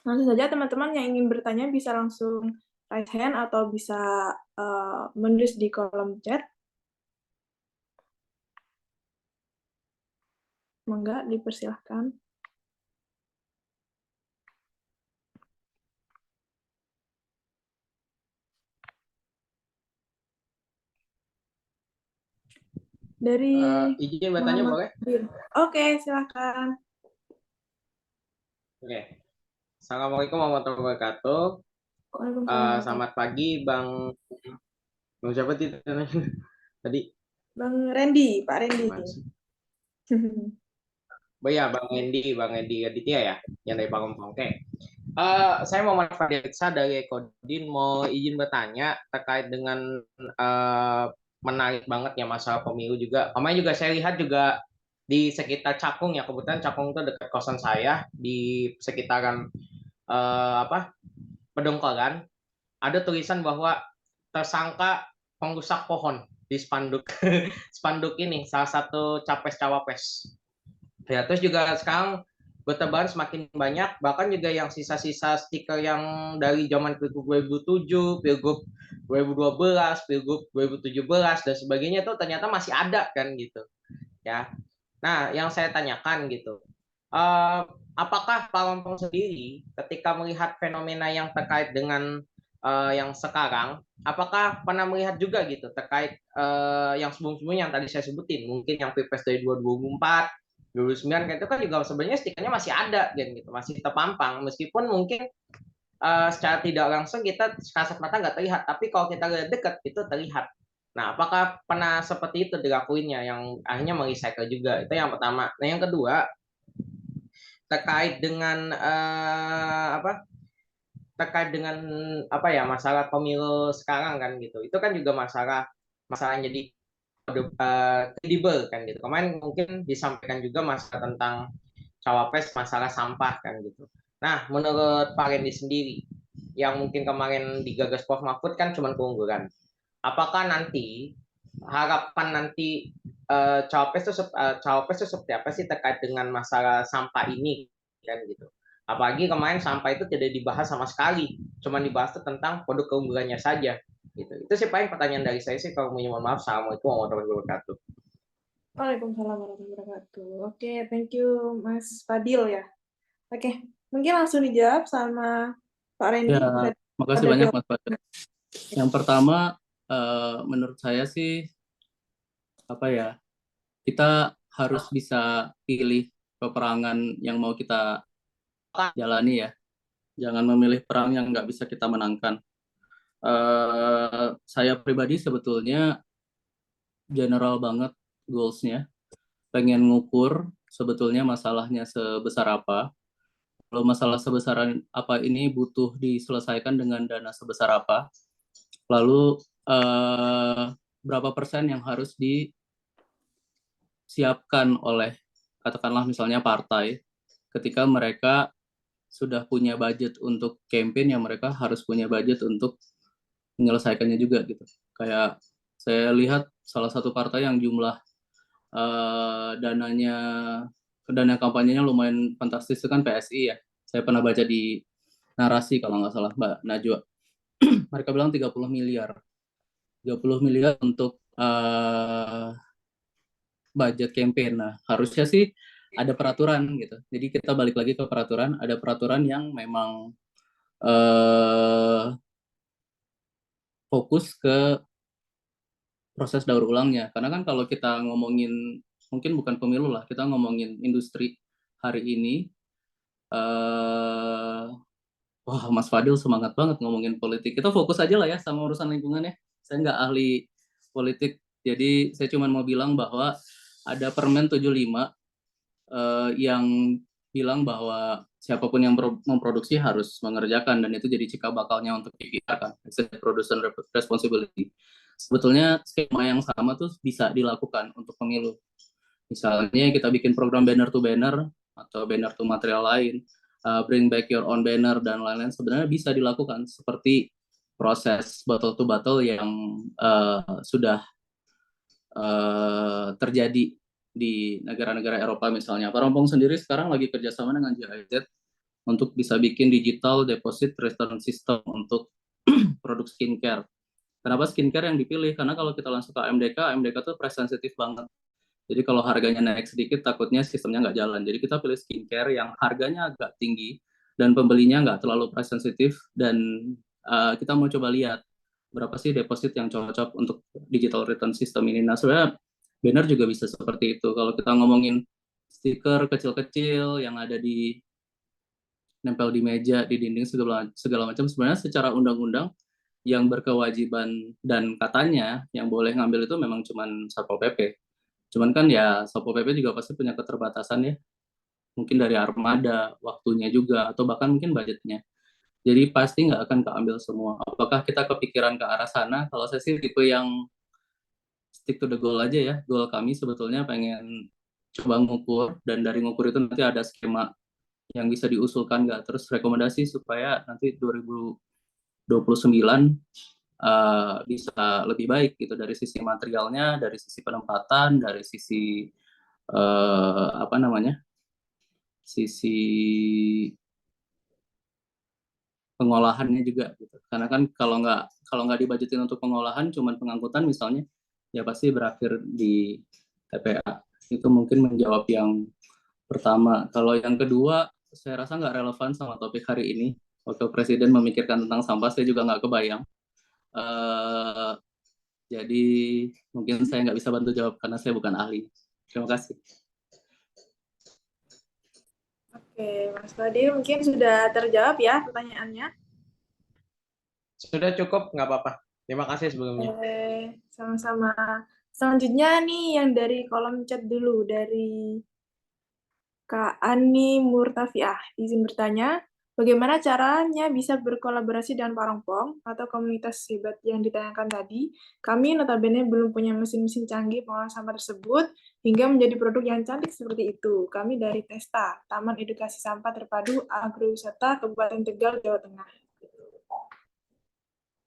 Langsung saja teman-teman yang ingin bertanya bisa langsung raise hand atau bisa menulis di kolom chat. Monggo dipersilahkan. Dari izin bertanya boleh? Oke, silakan. Oke. Assalamualaikum warahmatullahi wabarakatuh. Selamat pagi Bang siapa tadi? Bang Randy, Pak Randy. Ya, Bang Randy Aditya ya, yang dari Parompong. Oke. Saya Muhammad Fadilsa dari Ekodin, mau izin bertanya terkait dengan menarik banget ya masalah pemilu juga. Kemarin juga saya lihat juga di sekitar Cakung ya, kebetulan Cakung itu dekat kosan saya, di sekitaran Pedongkolan, ada tulisan bahwa tersangka pengrusak pohon di spanduk spanduk ini, salah satu capres-cawapres. Ya, terus juga sekarang bertebaran semakin banyak, bahkan juga yang sisa-sisa stiker yang dari zaman Pilgub 2007, Pilgub 2012, Pilgub 2017 dan sebagainya itu ternyata masih ada kan gitu. Ya. Nah, yang saya tanyakan gitu. Apakah Pak Rompong sendiri ketika melihat fenomena yang terkait dengan yang sekarang, apakah pernah melihat juga gitu terkait yang sebelum-sebelumnya yang tadi saya sebutin, mungkin yang Pilpres dari 2024, 2009 kan itu kan juga sebenarnya stikernya masih ada kan gitu, masih terpampang, meskipun mungkin secara tidak langsung kita kasat mata nggak terlihat, tapi kalau kita lihat dekat itu terlihat. Nah, apakah pernah seperti itu dilakuinnya yang akhirnya merecycle juga? Itu yang pertama. Nah, yang kedua terkait dengan terkait dengan masalah pemilu sekarang kan gitu. Itu kan juga masalah jadi kredibel kan gitu. Kemarin mungkin disampaikan juga masalah tentang cawapres, masalah sampah kan gitu. Nah, menurut Pak Randy sendiri, yang mungkin kemarin digagas Prof Mahfud kan cuma keunggulan. Apakah nanti harapan nanti cawapres itu seperti apa sih terkait dengan masalah sampah ini kan gitu. Apalagi kemarin sampah itu tidak dibahas sama sekali, cuma dibahas tentang produk keunggulannya saja. Gitu. Itu sih paling pertanyaan dari saya sih. Kalau mohon maaf, assalamualaikum warahmatullahi wabarakatuh. Waalaikumsalam warahmatullahi wabarakatuh. Oke, thank you Mas Fadil ya. Oke, mungkin langsung dijawab sama Pak Randy. Ya, makasih banyak Mas Fadil. Yang pertama, menurut saya sih kita harus bisa pilih peperangan yang mau kita jalani ya. Jangan memilih perang yang nggak bisa kita menangkan. Saya pribadi sebetulnya general banget goals-nya. Pengen ngukur sebetulnya masalahnya sebesar apa. Kalau masalah sebesar apa ini butuh diselesaikan dengan dana sebesar apa. Lalu berapa persen yang harus disiapkan oleh katakanlah misalnya partai ketika mereka sudah punya budget untuk campaign, yang mereka harus punya budget untuk menyelesaikannya juga gitu. Kayak saya lihat salah satu partai yang jumlah dana kampanyenya lumayan fantastis itu kan PSI ya. Saya pernah baca di Narasi kalau nggak salah Mbak Najwa. Mereka bilang 30 miliar. 30 miliar untuk budget campaign. Nah, harusnya sih ada peraturan gitu. Jadi kita balik lagi ke peraturan, ada peraturan yang memang fokus ke proses daur ulangnya. Karena kan kalau kita ngomongin, mungkin bukan pemilu lah, kita ngomongin industri hari ini, wah Mas Fadil semangat banget ngomongin politik. Kita fokus aja lah ya sama urusan lingkungan ya. Saya nggak ahli politik, jadi saya cuma mau bilang bahwa ada Permen 75 yang bilang bahwa siapapun yang memproduksi harus mengerjakan, dan itu jadi cikal bakalnya untuk dipikirkan, production responsibility. Sebetulnya skema yang sama tuh bisa dilakukan untuk pemilu. Misalnya kita bikin program banner to banner atau banner to material lain, bring back your own banner dan lain-lain, sebenarnya bisa dilakukan seperti proses bottle to bottle yang sudah terjadi di negara-negara Eropa misalnya. Parompong sendiri sekarang lagi kerjasama dengan GIZ untuk bisa bikin digital deposit return system untuk produk skincare. Kenapa skincare yang dipilih? Karena kalau kita langsung ke AMDK tuh price sensitif banget. Jadi kalau harganya naik sedikit, takutnya sistemnya nggak jalan. Jadi kita pilih skincare yang harganya agak tinggi dan pembelinya nggak terlalu price sensitif, dan kita mau coba lihat berapa sih deposit yang cocok untuk digital return system ini. Nah, sebenarnya banner juga bisa seperti itu. Kalau kita ngomongin stiker kecil-kecil yang ada di nempel di meja, di dinding, segala macam, sebenarnya secara undang-undang yang berkewajiban dan katanya yang boleh ngambil itu memang cuman Satpol PP. Cuman kan ya Satpol PP juga pasti punya keterbatasan ya. Mungkin dari armada, waktunya juga, atau bahkan mungkin budgetnya. Jadi pasti nggak akan keambil semua. Apakah kita kepikiran ke arah sana? Kalau saya sih tipe yang stick to the goal aja ya. Goal kami sebetulnya pengen coba ngukur, dan dari ngukur itu nanti ada skema yang bisa diusulkan nggak, terus rekomendasi supaya nanti 2029 bisa lebih baik gitu dari sisi materialnya, dari sisi penempatan, dari sisi sisi pengolahannya juga gitu. Karena kan kalau nggak dibajetin untuk pengolahan, cuman pengangkutan misalnya, ya pasti berakhir di TPA. Itu mungkin menjawab yang pertama. Kalau yang kedua, saya rasa nggak relevan sama topik hari ini. Waktu Presiden memikirkan tentang sampah, saya juga nggak kebayang. Jadi mungkin saya nggak bisa bantu jawab karena saya bukan ahli. Terima kasih. Oke, Mas Fadil mungkin sudah terjawab ya pertanyaannya. Sudah cukup, nggak apa-apa. Terima kasih sebelumnya. Sama-sama. Selanjutnya nih yang dari kolom chat dulu, dari Kak Ani Murtafiah. Izin bertanya, bagaimana caranya bisa berkolaborasi dengan Parongpong atau komunitas hebat yang ditanyakan tadi? Kami notabene belum punya mesin-mesin canggih pengolahan sampah tersebut hingga menjadi produk yang cantik seperti itu. Kami dari TESTA, Taman Edukasi Sampah Terpadu Agrowisata Kabupaten Tegal, Jawa Tengah.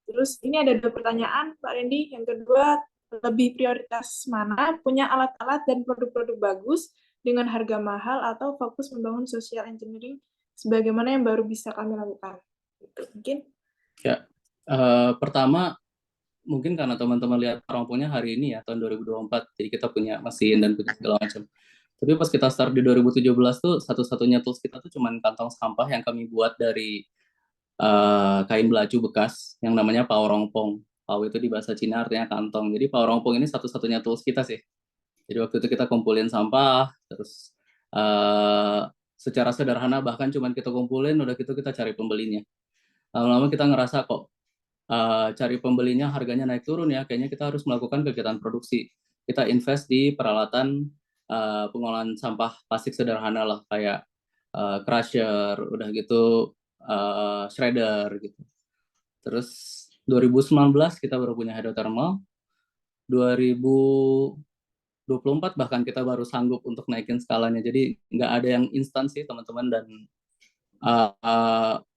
Terus ini ada 2 pertanyaan, Pak Randy. Yang kedua, lebih prioritas mana punya alat-alat dan produk-produk bagus dengan harga mahal atau fokus membangun social engineering sebagaimana yang baru bisa kami lakukan? Gitu. Mungkin Ya, pertama mungkin karena teman-teman lihat Parongpongnya hari ini ya, tahun 2024, jadi kita punya mesin dan punya segala macam. Tapi pas kita start di 2017 tuh, satu-satunya tools kita tuh cuman kantong sampah yang kami buat dari kain belacu bekas yang namanya Paorongpong. Pao itu di bahasa Cina artinya kantong. Jadi Paorongpong ini satu-satunya tools kita sih. Jadi waktu itu kita kumpulin sampah, terus secara sederhana bahkan cuman kita kumpulin, udah gitu kita cari pembelinya. Lama-lama kita ngerasa kok cari pembelinya harganya naik turun ya, kayaknya kita harus melakukan kegiatan produksi. Kita invest di peralatan pengolahan sampah plastik sederhana lah, kayak crusher, udah gitu shredder gitu. Terus 2019 kita baru punya hydrothermal, 2024 bahkan kita baru sanggup untuk naikin skalanya. Jadi nggak ada yang instan sih teman-teman, dan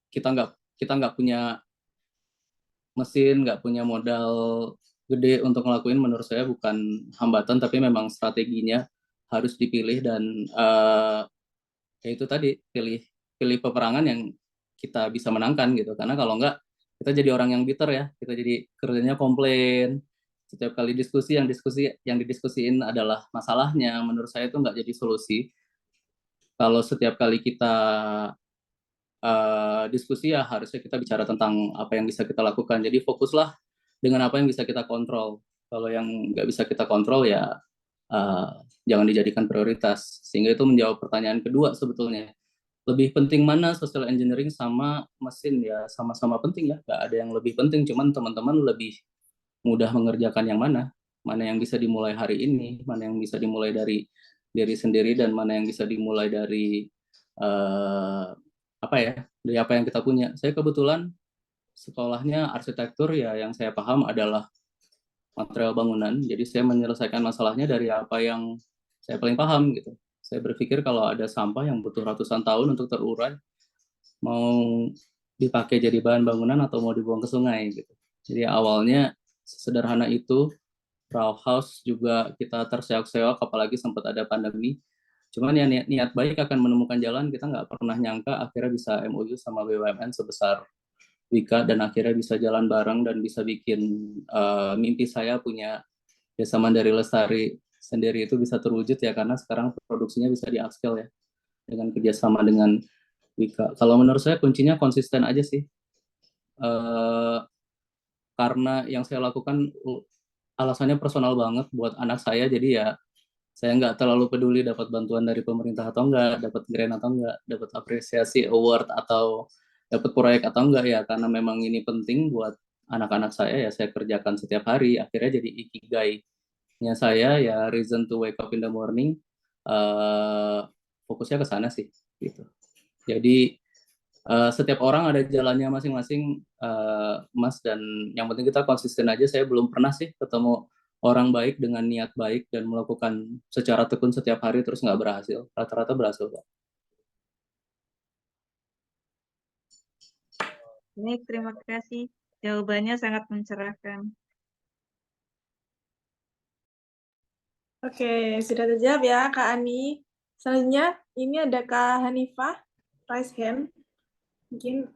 kita nggak punya mesin, nggak punya modal gede untuk ngelakuin. Menurut saya bukan hambatan, tapi memang strateginya harus dipilih, dan ya itu tadi, pilih peperangan yang kita bisa menangkan gitu. Karena kalau nggak, kita jadi orang yang bitter ya, kita jadi kerjanya komplain. Setiap kali yang didiskusiin adalah masalahnya. Menurut saya itu nggak jadi solusi. Kalau setiap kali kita diskusi ya harusnya kita bicara tentang apa yang bisa kita lakukan. Jadi fokuslah dengan apa yang bisa kita kontrol. Kalau yang nggak bisa kita kontrol ya jangan dijadikan prioritas. Sehingga itu menjawab pertanyaan kedua sebetulnya. Lebih penting mana social engineering sama mesin? Ya sama-sama penting ya. Nggak ada yang lebih penting, cuman teman-teman lebih mudah mengerjakan yang mana. Mana yang bisa dimulai hari ini, mana yang bisa dimulai dari diri sendiri, dan mana yang bisa dimulai dari dari apa yang kita punya. Saya kebetulan sekolahnya arsitektur ya, yang saya paham adalah material bangunan. Jadi saya menyelesaikan masalahnya dari apa yang saya paling paham gitu. Saya berpikir kalau ada sampah yang butuh ratusan tahun untuk terurai, mau dipakai jadi bahan bangunan atau mau dibuang ke sungai gitu. Jadi awalnya sederhana itu. Raw house juga kita terseok-seok, apalagi sempat ada pandemi. Cuman ya niat baik akan menemukan jalan. Kita nggak pernah nyangka akhirnya bisa MOU sama BUMN sebesar Wika, dan akhirnya bisa jalan bareng dan bisa bikin mimpi saya punya Desa Mandiri Lestari sendiri itu bisa terwujud ya, karena sekarang produksinya bisa di-upscale ya dengan kerjasama dengan Wika. Kalau menurut saya kuncinya konsisten aja sih. Karena yang saya lakukan alasannya personal banget buat anak saya, jadi ya saya nggak terlalu peduli dapat bantuan dari pemerintah atau enggak, dapat grant atau enggak, dapat apresiasi award atau dapat proyek atau enggak, ya karena memang ini penting buat anak-anak saya, ya saya kerjakan setiap hari. Akhirnya jadi ikigai-nya saya ya, reason to wake up in the morning. Fokusnya ke sana sih gitu. Jadi setiap orang ada jalannya masing-masing, Mas, dan yang penting kita konsisten aja. Saya belum pernah sih ketemu orang baik dengan niat baik dan melakukan secara tekun setiap hari terus nggak berhasil. Rata-rata berhasil, Pak. Baik, terima kasih. Jawabannya sangat mencerahkan. Oke, sudah terjawab ya Kak Ani. Selanjutnya ini ada Kak Hanifah, raise hand. Mungkin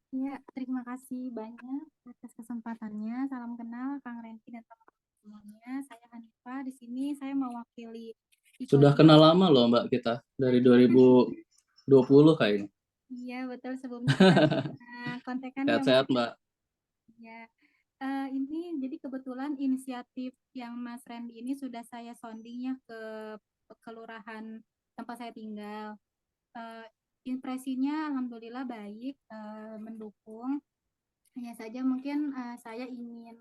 Ya, terima kasih banyak atas kesempatannya. Salam kenal Kang Renki dan teman-teman semuanya. Saya Hanifah. Di sini saya mewakili Sudah kenal lama loh Mbak kita, dari 2020 kayaknya. Iya, betul, sebelumnya kita kontekan ya, Sehat-sehat Mbak. Ya. Ini jadi kebetulan inisiatif yang Mas Randy ini sudah saya sounding ya ke kelurahan tempat saya tinggal. impresinya alhamdulillah baik, mendukung. Hanya saja mungkin saya ingin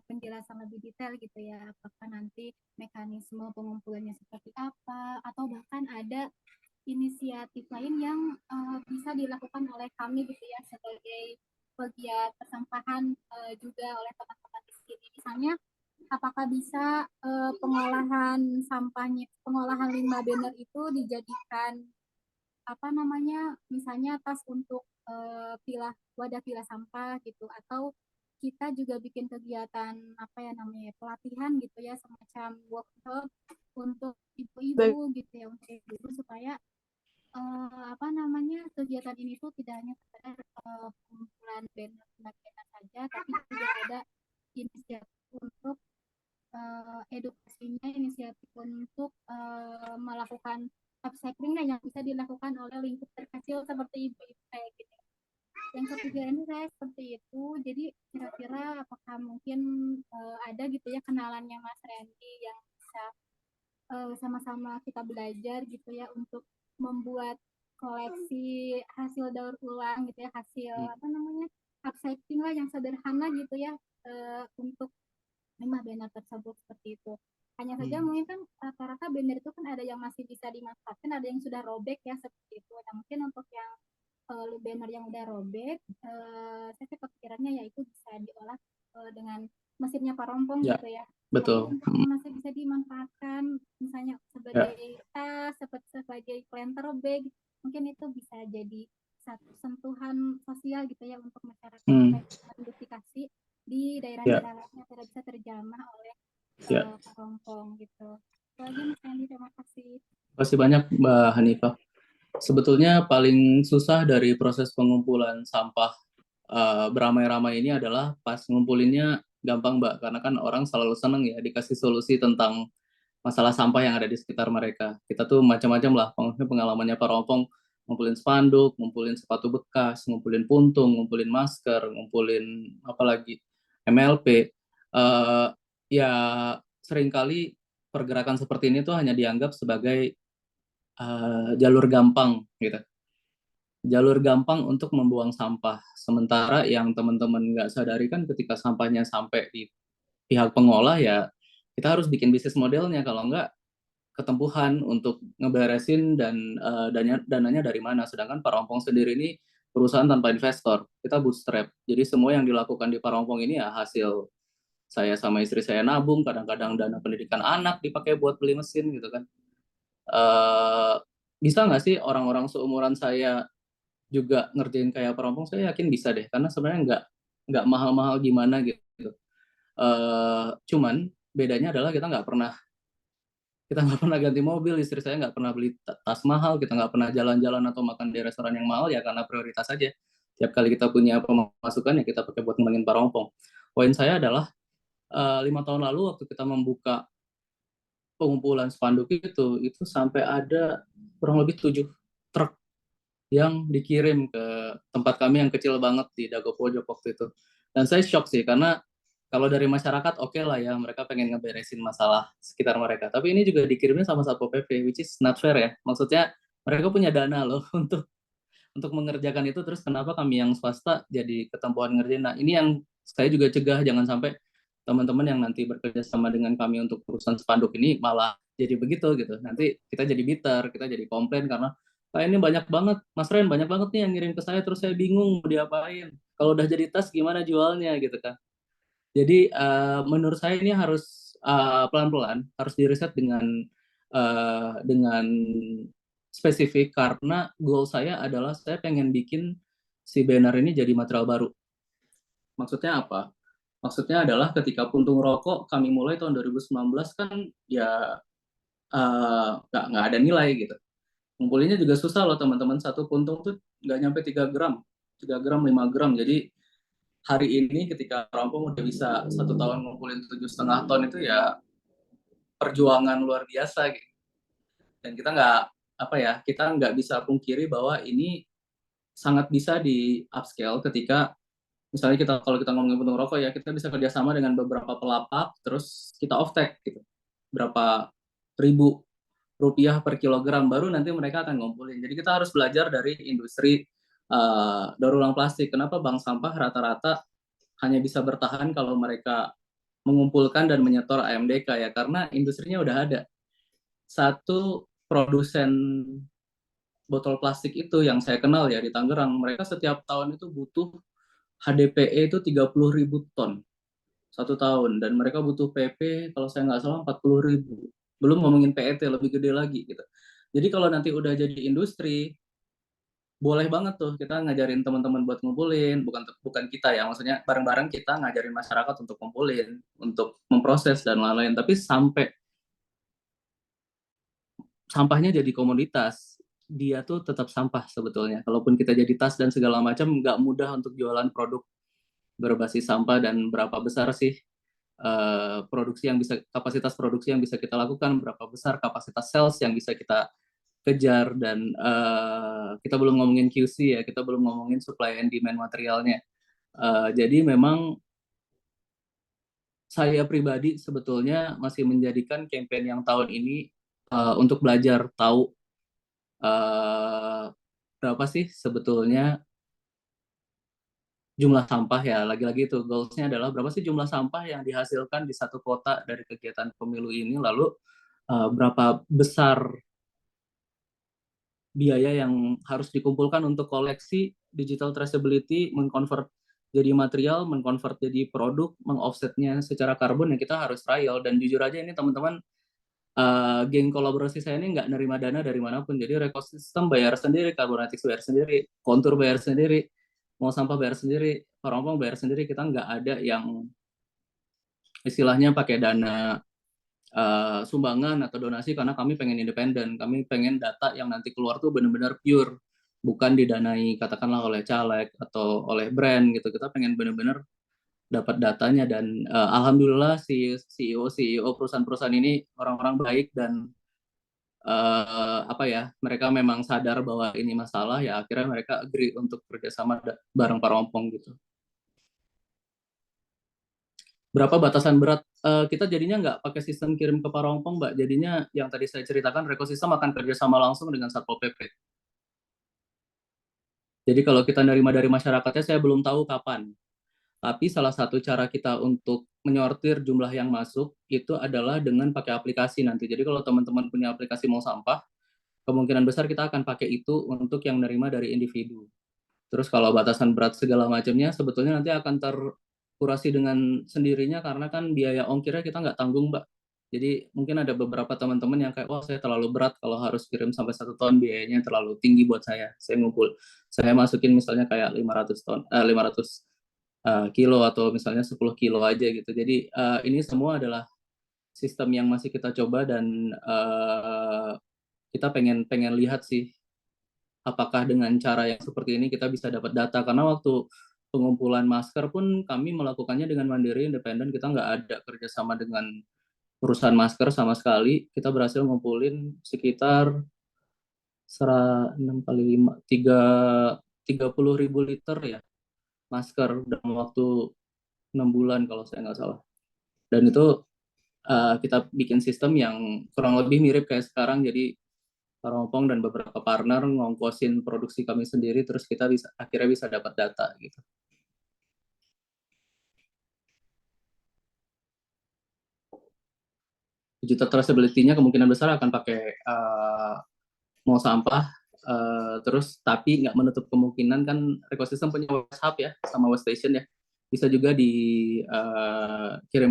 penjelasan lebih detail gitu ya, apakah nanti mekanisme pengumpulannya seperti apa, atau bahkan ada inisiatif lain yang bisa dilakukan oleh kami gitu ya sebagai pegiat persampahan juga oleh teman-teman di sini. Misalnya apakah bisa pengolahan limbah banner itu dijadikan misalnya tas untuk wadah pilah sampah gitu, atau kita juga bikin kegiatan pelatihan gitu ya, semacam workshop untuk ibu-ibu gitu ya, untuk ibu supaya kegiatan ini tuh tidak hanya sekedar pengumpulan banner saja, tapi juga ada inisiatif untuk edukasinya, inisiatif untuk melakukan upcycling yang bisa dilakukan oleh lingkup terkecil seperti ibu-ibu kayak gitu. Yang ketiga ini saya seperti itu, jadi kira-kira apakah mungkin ada gitu ya kenalannya Mas Randy yang bisa sama-sama kita belajar gitu ya untuk membuat koleksi hasil daur ulang gitu ya, hasil upcycling lah yang sederhana gitu ya untuk limbah banner tersebut seperti itu. Hanya saja mungkin kan rata-rata banner itu kan ada yang masih bisa dimanfaatkan, ada yang sudah robek ya seperti itu. Nah mungkin untuk yang banner yang udah robek, saya kepikirannya yaitu bisa diolah dengan mesinnya Parompong gitu ya. Betul. Untuk yang masih bisa dimanfaatkan, misalnya sebagai tas, sebagai planter bag, mungkin itu bisa jadi satu sentuhan sosial gitu ya untuk masyarakat modifikasi di daerah-daerah lainnya tidak bisa terjamah oleh Parompong gitu. Itu aja Mas Randy, terima kasih. Terima kasih banyak Mbak Hanifah. Sebetulnya paling susah dari proses pengumpulan sampah beramai-ramai ini adalah pas ngumpulinnya gampang Mbak, karena kan orang selalu seneng ya dikasih solusi tentang masalah sampah yang ada di sekitar mereka. Kita tuh macam-macam lah pengalamannya Parompong, ngumpulin spanduk, ngumpulin sepatu bekas, ngumpulin puntung, ngumpulin masker, ngumpulin apalagi MLP. Ya seringkali pergerakan seperti ini tuh hanya dianggap sebagai jalur gampang gitu. Jalur gampang untuk membuang sampah. Sementara yang teman-teman nggak sadari kan ketika sampahnya sampai di pihak pengolah ya kita harus bikin bisnis modelnya, kalau nggak ketempuhan untuk ngeberesin dan dananya dari mana. Sedangkan Parompong sendiri ini perusahaan tanpa investor, kita bootstrap. Jadi semua yang dilakukan di Parompong ini ya hasil saya sama istri saya nabung, kadang-kadang dana pendidikan anak dipakai buat beli mesin gitu kan. Bisa nggak sih orang-orang seumuran saya juga ngerjain kayak Parompong? Saya yakin bisa deh, karena sebenarnya nggak mahal-mahal gimana gitu. Cuman bedanya adalah kita nggak pernah ganti mobil, istri saya nggak pernah beli tas mahal, kita nggak pernah jalan-jalan atau makan di restoran yang mahal ya karena prioritas saja. Tiap kali kita punya pemasukan ya kita pakai buat ngembangin Parompong. Poin saya adalah 5 tahun lalu waktu kita membuka pengumpulan spanduk itu sampai ada kurang lebih 7 truk yang dikirim ke tempat kami yang kecil banget di Dago Pojok waktu itu. Dan saya shock sih, karena kalau dari masyarakat oke lah ya, mereka pengen ngeberesin masalah sekitar mereka. Tapi ini juga dikirimnya sama Satpol PP, which is not fair ya. Maksudnya mereka punya dana loh untuk mengerjakan itu, terus kenapa kami yang swasta jadi ketempuhan ngerjain. Nah ini yang saya juga cegah, jangan sampai teman-teman yang nanti bekerja sama dengan kami untuk urusan spanduk ini malah jadi begitu gitu. Nanti kita jadi bitter, kita jadi komplain karena ini banyak banget, Mas Ren, banyak banget nih yang ngirim ke saya, terus saya bingung mau diapain. Kalau udah jadi tas gimana jualnya gitu kan. Jadi menurut saya ini harus pelan-pelan, harus diriset dengan spesifik, karena goal saya adalah saya pengen bikin si banner ini jadi material baru. Maksudnya apa? Maksudnya adalah ketika puntung rokok kami mulai tahun 2019 kan ya nggak ada nilai gitu. Ngumpulinnya juga susah loh teman-teman, satu puntung tuh nggak nyampe 3 gram, 5 gram. Jadi hari ini ketika Parompong udah bisa 1 tahun ngumpulin 7,5 ton itu ya perjuangan luar biasa gitu. Dan kita nggak bisa pungkiri bahwa ini sangat bisa di upscale ketika misalnya kalau kita ngomongin puntung rokok ya, kita bisa kerjasama dengan beberapa pelapak, terus kita off-take gitu, berapa ribu rupiah per kilogram, baru nanti mereka akan ngumpulin. Jadi kita harus belajar dari industri daur ulang plastik. Kenapa bank sampah rata-rata hanya bisa bertahan kalau mereka mengumpulkan dan menyetor AMDK ya, karena industrinya udah ada. Satu produsen botol plastik itu yang saya kenal ya di Tangerang, mereka setiap tahun itu butuh HDPE itu 30.000 ton satu tahun, dan mereka butuh PP kalau saya nggak salah 40.000. Belum ngomongin PET lebih gede lagi gitu. Jadi kalau nanti udah jadi industri, boleh banget tuh kita ngajarin teman-teman buat ngumpulin, bukan kita ya, maksudnya bareng-bareng kita ngajarin masyarakat untuk ngumpulin, untuk memproses dan lain-lain. Tapi sampai sampahnya jadi komoditas, dia tuh tetap sampah sebetulnya. Kalaupun kita jadi tas dan segala macam, nggak mudah untuk jualan produk berbasis sampah. Dan berapa besar sih kapasitas produksi yang bisa kita lakukan, berapa besar kapasitas sales yang bisa kita kejar, dan kita belum ngomongin QC ya, kita belum ngomongin supply and demand materialnya. Jadi memang saya pribadi sebetulnya masih menjadikan campaign yang tahun ini untuk belajar tahu berapa sih sebetulnya jumlah sampah ya, lagi-lagi itu goals-nya adalah berapa sih jumlah sampah yang dihasilkan di satu kota dari kegiatan pemilu ini, lalu berapa besar biaya yang harus dikumpulkan untuk koleksi, digital traceability, mengkonvert jadi material, mengkonvert jadi produk, mengoffsetnya secara karbon, yang kita harus trial. Dan jujur aja ini teman-teman, geng kolaborasi saya ini nggak nerima dana dari manapun, jadi ekosistem bayar sendiri, Karbonetics bayar sendiri, Kontur bayar sendiri, mau sampah bayar sendiri, Parongpong bayar sendiri. Kita nggak ada yang istilahnya pakai dana sumbangan atau donasi, karena kami pengen independen, kami pengen data yang nanti keluar tuh benar-benar pure, bukan didanai katakanlah oleh caleg atau oleh brand gitu. Kita pengen benar-benar dapat datanya, dan alhamdulillah si CEO perusahaan-perusahaan ini orang-orang baik, dan mereka memang sadar bahwa ini masalah ya, akhirnya mereka agree untuk kerjasama bareng Parongpong gitu. Berapa batasan berat? Kita jadinya nggak pakai sistem kirim ke Parongpong, Mbak. Jadinya yang tadi saya ceritakan, ekosistem akan kerjasama langsung dengan Satpol PP. Jadi kalau kita nerima dari masyarakatnya, saya belum tahu kapan. Tapi salah satu cara kita untuk menyortir jumlah yang masuk itu adalah dengan pakai aplikasi nanti. Jadi kalau teman-teman punya aplikasi mau sampah, kemungkinan besar kita akan pakai itu untuk yang nerima dari individu. Terus kalau batasan berat segala macamnya, sebetulnya nanti akan terkurasi dengan sendirinya, karena kan biaya ongkirnya kita nggak tanggung, Mbak. Jadi mungkin ada beberapa teman-teman yang kayak, wah saya terlalu berat kalau harus kirim sampai 1 ton, biayanya terlalu tinggi buat saya ngumpul. Saya masukin misalnya kayak 500 kilo atau misalnya 10 kilo aja gitu. Jadi ini semua adalah sistem yang masih kita coba, dan kita pengen lihat sih apakah dengan cara yang seperti ini kita bisa dapat data. Karena waktu pengumpulan masker pun kami melakukannya dengan mandiri, independen, kita nggak ada kerjasama dengan perusahaan masker sama sekali. Kita berhasil ngumpulin sekitar 6 kali 5, 30.000 liter ya masker dalam waktu 6 bulan kalau saya nggak salah. Dan itu kita bikin sistem yang kurang lebih mirip kayak sekarang. Jadi Parongpong dan beberapa partner ngongkosin produksi kami sendiri, terus kita akhirnya bisa dapat data gitu. Digital traceability-nya kemungkinan besar akan pakai mau sampah, terus tapi nggak menutup kemungkinan kan ekosistem punya waste hub ya sama waste station ya, bisa juga dikirim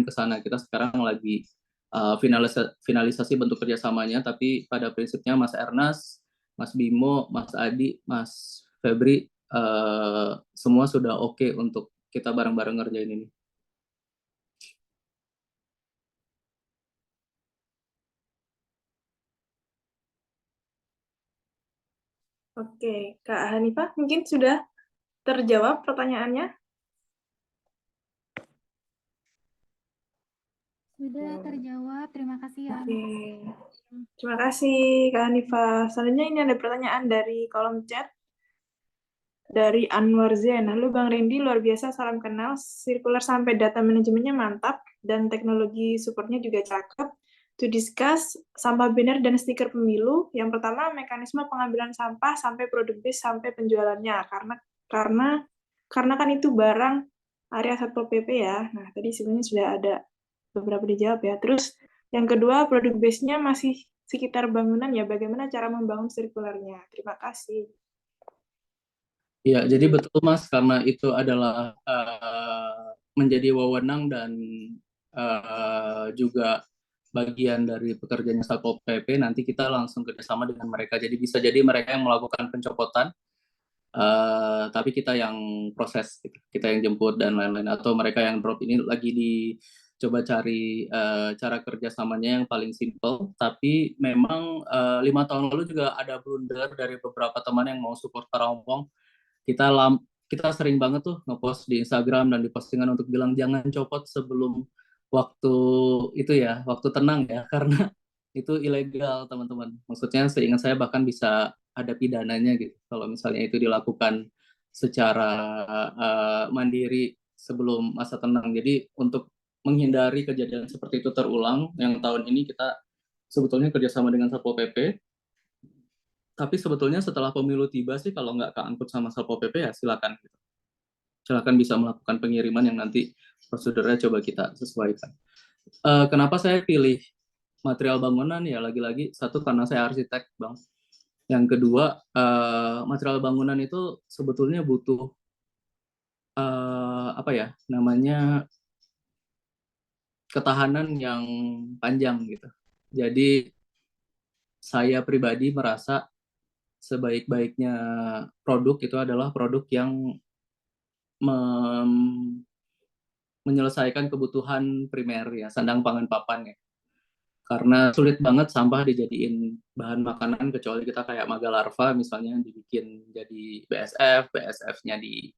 ke sana. Kita sekarang lagi finalisasi bentuk kerjasamanya, tapi pada prinsipnya Mas Ernest, Mas Bimo, Mas Adi, Mas Febri semua sudah oke untuk kita bareng-bareng ngerjain ini. Oke, Kak Hanifah, mungkin sudah terjawab pertanyaannya? Sudah terjawab, terima kasih ya. Oke, terima kasih Kak Hanifah. Selanjutnya ini ada pertanyaan dari kolom chat dari Anwar Zen. Halo Bang Randy, luar biasa, salam kenal. Circular sampai data manajemennya mantap dan teknologi supportnya juga cakep. to discuss sampah banner dan stiker pemilu. Yang pertama, mekanisme pengambilan sampah sampai produk base sampai penjualannya. Karena kan itu barang area Satpol PP ya. Nah, tadi sebenarnya sudah ada beberapa dijawab ya. Terus yang kedua, produk base-nya masih sekitar bangunan ya. Bagaimana cara membangun sirkularnya? Terima kasih. Ya, jadi betul Mas, karena itu adalah menjadi wewenang dan juga bagian dari pekerjaannya Satpol PP, nanti kita langsung kerjasama dengan mereka. Jadi bisa jadi mereka yang melakukan pencopotan, tapi kita yang proses, kita yang jemput dan lain-lain. Atau mereka yang drop, ini lagi dicoba cari cara kerjasamanya yang paling simple. Tapi memang 5 tahun lalu juga ada blunder dari beberapa teman yang mau support Parangpong. Kita sering banget tuh ngepost di Instagram dan di postingan untuk bilang jangan copot sebelum waktu itu ya, waktu tenang ya, karena itu ilegal teman-teman. Maksudnya seingat saya bahkan bisa ada pidananya gitu kalau misalnya itu dilakukan secara mandiri sebelum masa tenang. Jadi untuk menghindari kejadian seperti itu terulang, yang tahun ini kita sebetulnya kerjasama dengan Satpol PP. Tapi sebetulnya setelah pemilu tiba sih kalau nggak keangkut sama Satpol PP ya silakan. Silakan bisa melakukan pengiriman yang nanti prosedurnya coba kita sesuaikan. Kenapa saya pilih material bangunan? Ya lagi-lagi satu karena saya arsitek, Bang. Yang kedua, material bangunan itu sebetulnya butuh ketahanan yang panjang gitu. Jadi saya pribadi merasa sebaik-baiknya produk itu adalah produk yang menyelesaikan kebutuhan primer ya, sandang pangan papan ya. Karena sulit banget sampah dijadiin bahan makanan kecuali kita kayak maga larva misalnya dibikin jadi BSF, BSF-nya di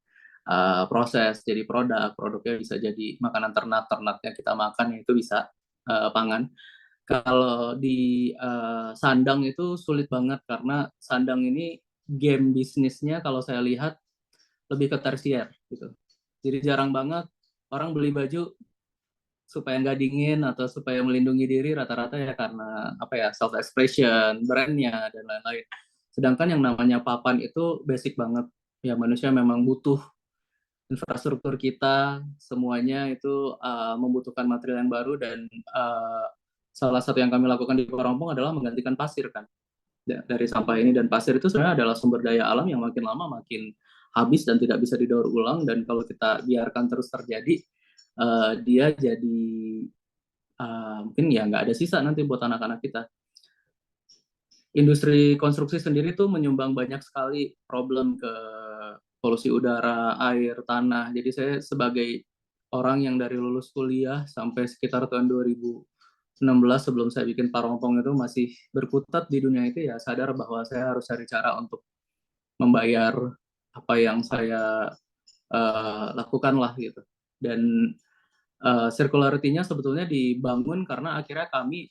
proses jadi produknya bisa jadi makanan ternaknya kita makan, itu bisa pangan. Kalau di sandang itu sulit banget karena sandang ini game bisnisnya kalau saya lihat lebih ke tersier gitu. Jadi jarang banget orang beli baju supaya nggak dingin atau supaya melindungi diri, rata-rata ya karena self expression, brandnya dan lain-lain. Sedangkan yang namanya papan itu basic banget ya, manusia memang butuh infrastruktur kita semuanya itu membutuhkan material yang baru dan salah satu yang kami lakukan di Parangpong adalah menggantikan pasir kan dari sampah ini, dan pasir itu sebenarnya adalah sumber daya alam yang makin lama makin habis dan tidak bisa didaur ulang, dan kalau kita biarkan terus terjadi dia jadi mungkin ya nggak ada sisa nanti buat anak-anak kita. Industri konstruksi sendiri tuh menyumbang banyak sekali problem ke polusi udara, air, tanah. Jadi saya sebagai orang yang dari lulus kuliah sampai sekitar tahun 2016 sebelum saya bikin Parangpong itu masih berkutat di dunia itu ya, sadar bahwa saya harus cari cara untuk membayar apa yang saya lakukan lah gitu. Dan circularity-nya sebetulnya dibangun karena akhirnya kami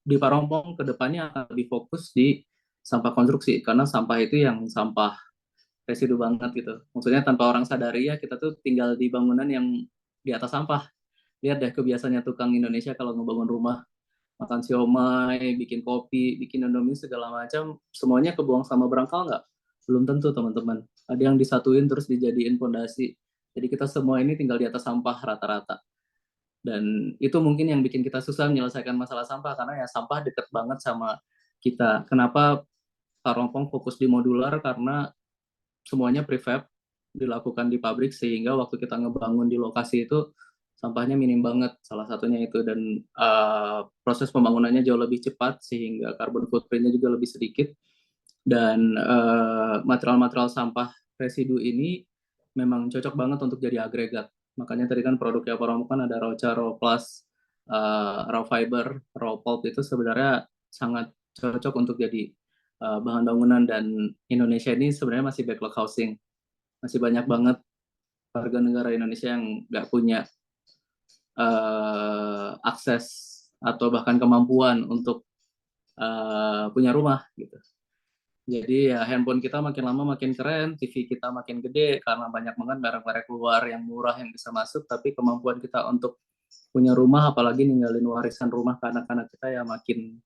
di Parangpong kedepannya akan lebih fokus di sampah konstruksi, karena sampah itu yang sampah residu banget gitu. Maksudnya tanpa orang sadari ya kita tuh tinggal di bangunan yang di atas sampah. Lihat deh kebiasaannya tukang Indonesia kalau ngebangun rumah, makan siomay, bikin kopi, bikin indomie segala macam, semuanya kebuang sama berangkal nggak? Belum tentu teman-teman. Ada yang disatuin terus dijadiin fondasi. Jadi kita semua ini tinggal di atas sampah rata-rata. Dan itu mungkin yang bikin kita susah menyelesaikan masalah sampah, karena ya sampah deket banget sama kita. Kenapa Parangpong fokus di modular? Karena semuanya prefab dilakukan di pabrik, sehingga waktu kita ngebangun di lokasi itu sampahnya minim banget, salah satunya itu, dan proses pembangunannya jauh lebih cepat sehingga carbon footprint-nya juga lebih sedikit. Dan material-material sampah residu ini memang cocok banget untuk jadi agregat. Makanya tadi kan produknya Parangpong kan ada Rauca, Raw Plus, Raw Fiber, Raw Pulp, itu sebenarnya sangat cocok untuk jadi bahan bangunan. Dan Indonesia ini sebenarnya masih backlog housing, masih banyak banget warga negara Indonesia yang nggak punya akses atau bahkan kemampuan untuk punya rumah gitu. Jadi ya handphone kita makin lama makin keren, TV kita makin gede karena banyak banget merek-merek luar yang murah yang bisa masuk, tapi kemampuan kita untuk punya rumah, apalagi ninggalin warisan rumah ke anak-anak kita ya makin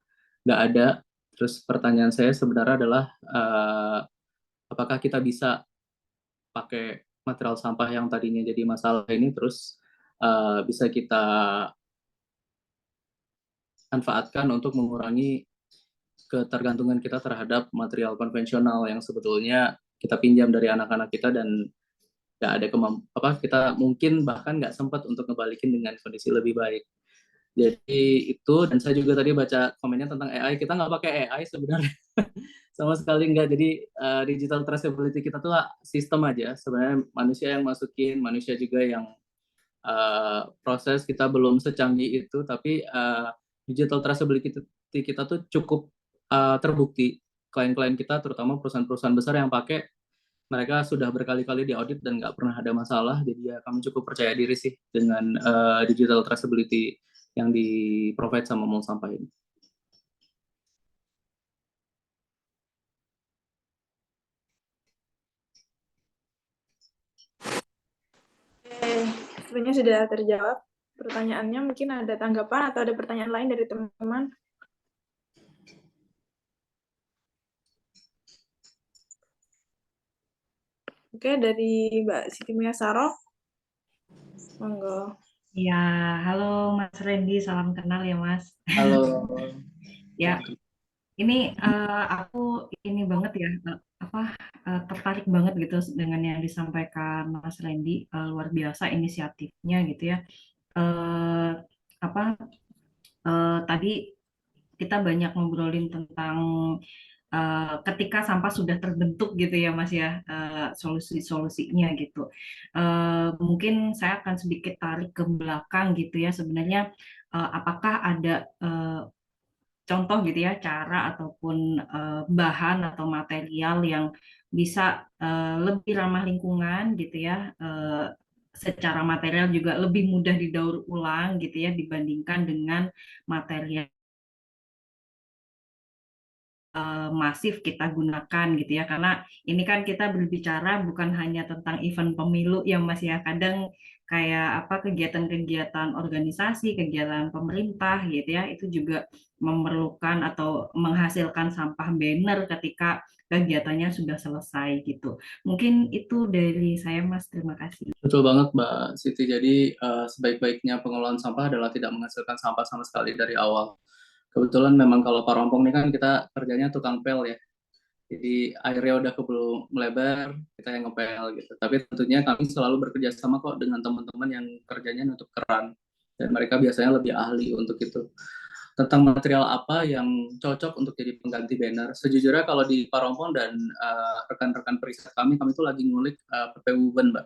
nggak ada. Terus pertanyaan saya sebenarnya adalah apakah kita bisa pakai material sampah yang tadinya jadi masalah ini terus bisa kita manfaatkan untuk mengurangi ketergantungan kita terhadap material konvensional yang sebetulnya kita pinjam dari anak-anak kita dan nggak ada kita mungkin bahkan nggak sempat untuk ngebalikin dengan kondisi lebih baik. Jadi itu, dan saya juga tadi baca komennya tentang AI, kita nggak pakai AI sebenarnya sama sekali nggak. Jadi digital traceability kita tuh sistem aja sebenarnya, manusia yang masukin, manusia juga yang proses, kita belum secanggih itu, tapi digital traceability kita tuh cukup terbukti. Klien-klien kita terutama perusahaan-perusahaan besar yang pakai, mereka sudah berkali-kali diaudit dan nggak pernah ada masalah. Jadi ya kami cukup percaya diri sih dengan digital traceability yang di-provide sama Mall Sampah ini. Sebenarnya sudah terjawab pertanyaannya. Mungkin ada tanggapan atau ada pertanyaan lain dari teman-teman? Oke, dari Mbak Siti Miasaro. Monggo. Ya, halo Mas Randy, salam kenal ya Mas. Halo. Ya, ini aku ini banget ya, tertarik banget gitu dengan yang disampaikan Mas Randy, luar biasa inisiatifnya gitu ya. Tadi kita banyak ngobrolin tentang ketika sampah sudah terbentuk gitu ya Mas ya, solusi-solusinya gitu. Mungkin saya akan sedikit tarik ke belakang gitu ya, sebenarnya apakah ada contoh gitu ya, cara ataupun bahan atau material yang bisa lebih ramah lingkungan gitu ya, secara material juga lebih mudah didaur ulang gitu ya dibandingkan dengan material masif kita gunakan gitu ya, karena ini kan kita berbicara bukan hanya tentang event pemilu ya Mas ya, kadang kayak kegiatan-kegiatan organisasi, kegiatan pemerintah gitu ya, itu juga memerlukan atau menghasilkan sampah banner ketika kegiatannya sudah selesai gitu. Mungkin itu dari saya Mas, terima kasih. Betul banget Mbak Siti, jadi sebaik-baiknya pengelolaan sampah adalah tidak menghasilkan sampah sama sekali dari awal. Kebetulan memang kalau Parompong ini kan kita kerjanya tukang pel ya, jadi airnya udah keburu melebar, kita yang ngepel gitu. Tapi tentunya kami selalu bekerja sama kok dengan teman-teman yang kerjanya nutup keran, dan mereka biasanya lebih ahli untuk itu. Tentang material apa yang cocok untuk jadi pengganti banner, sejujurnya kalau di Parompong dan rekan-rekan periset kami tuh lagi ngulik PP Woven Mbak.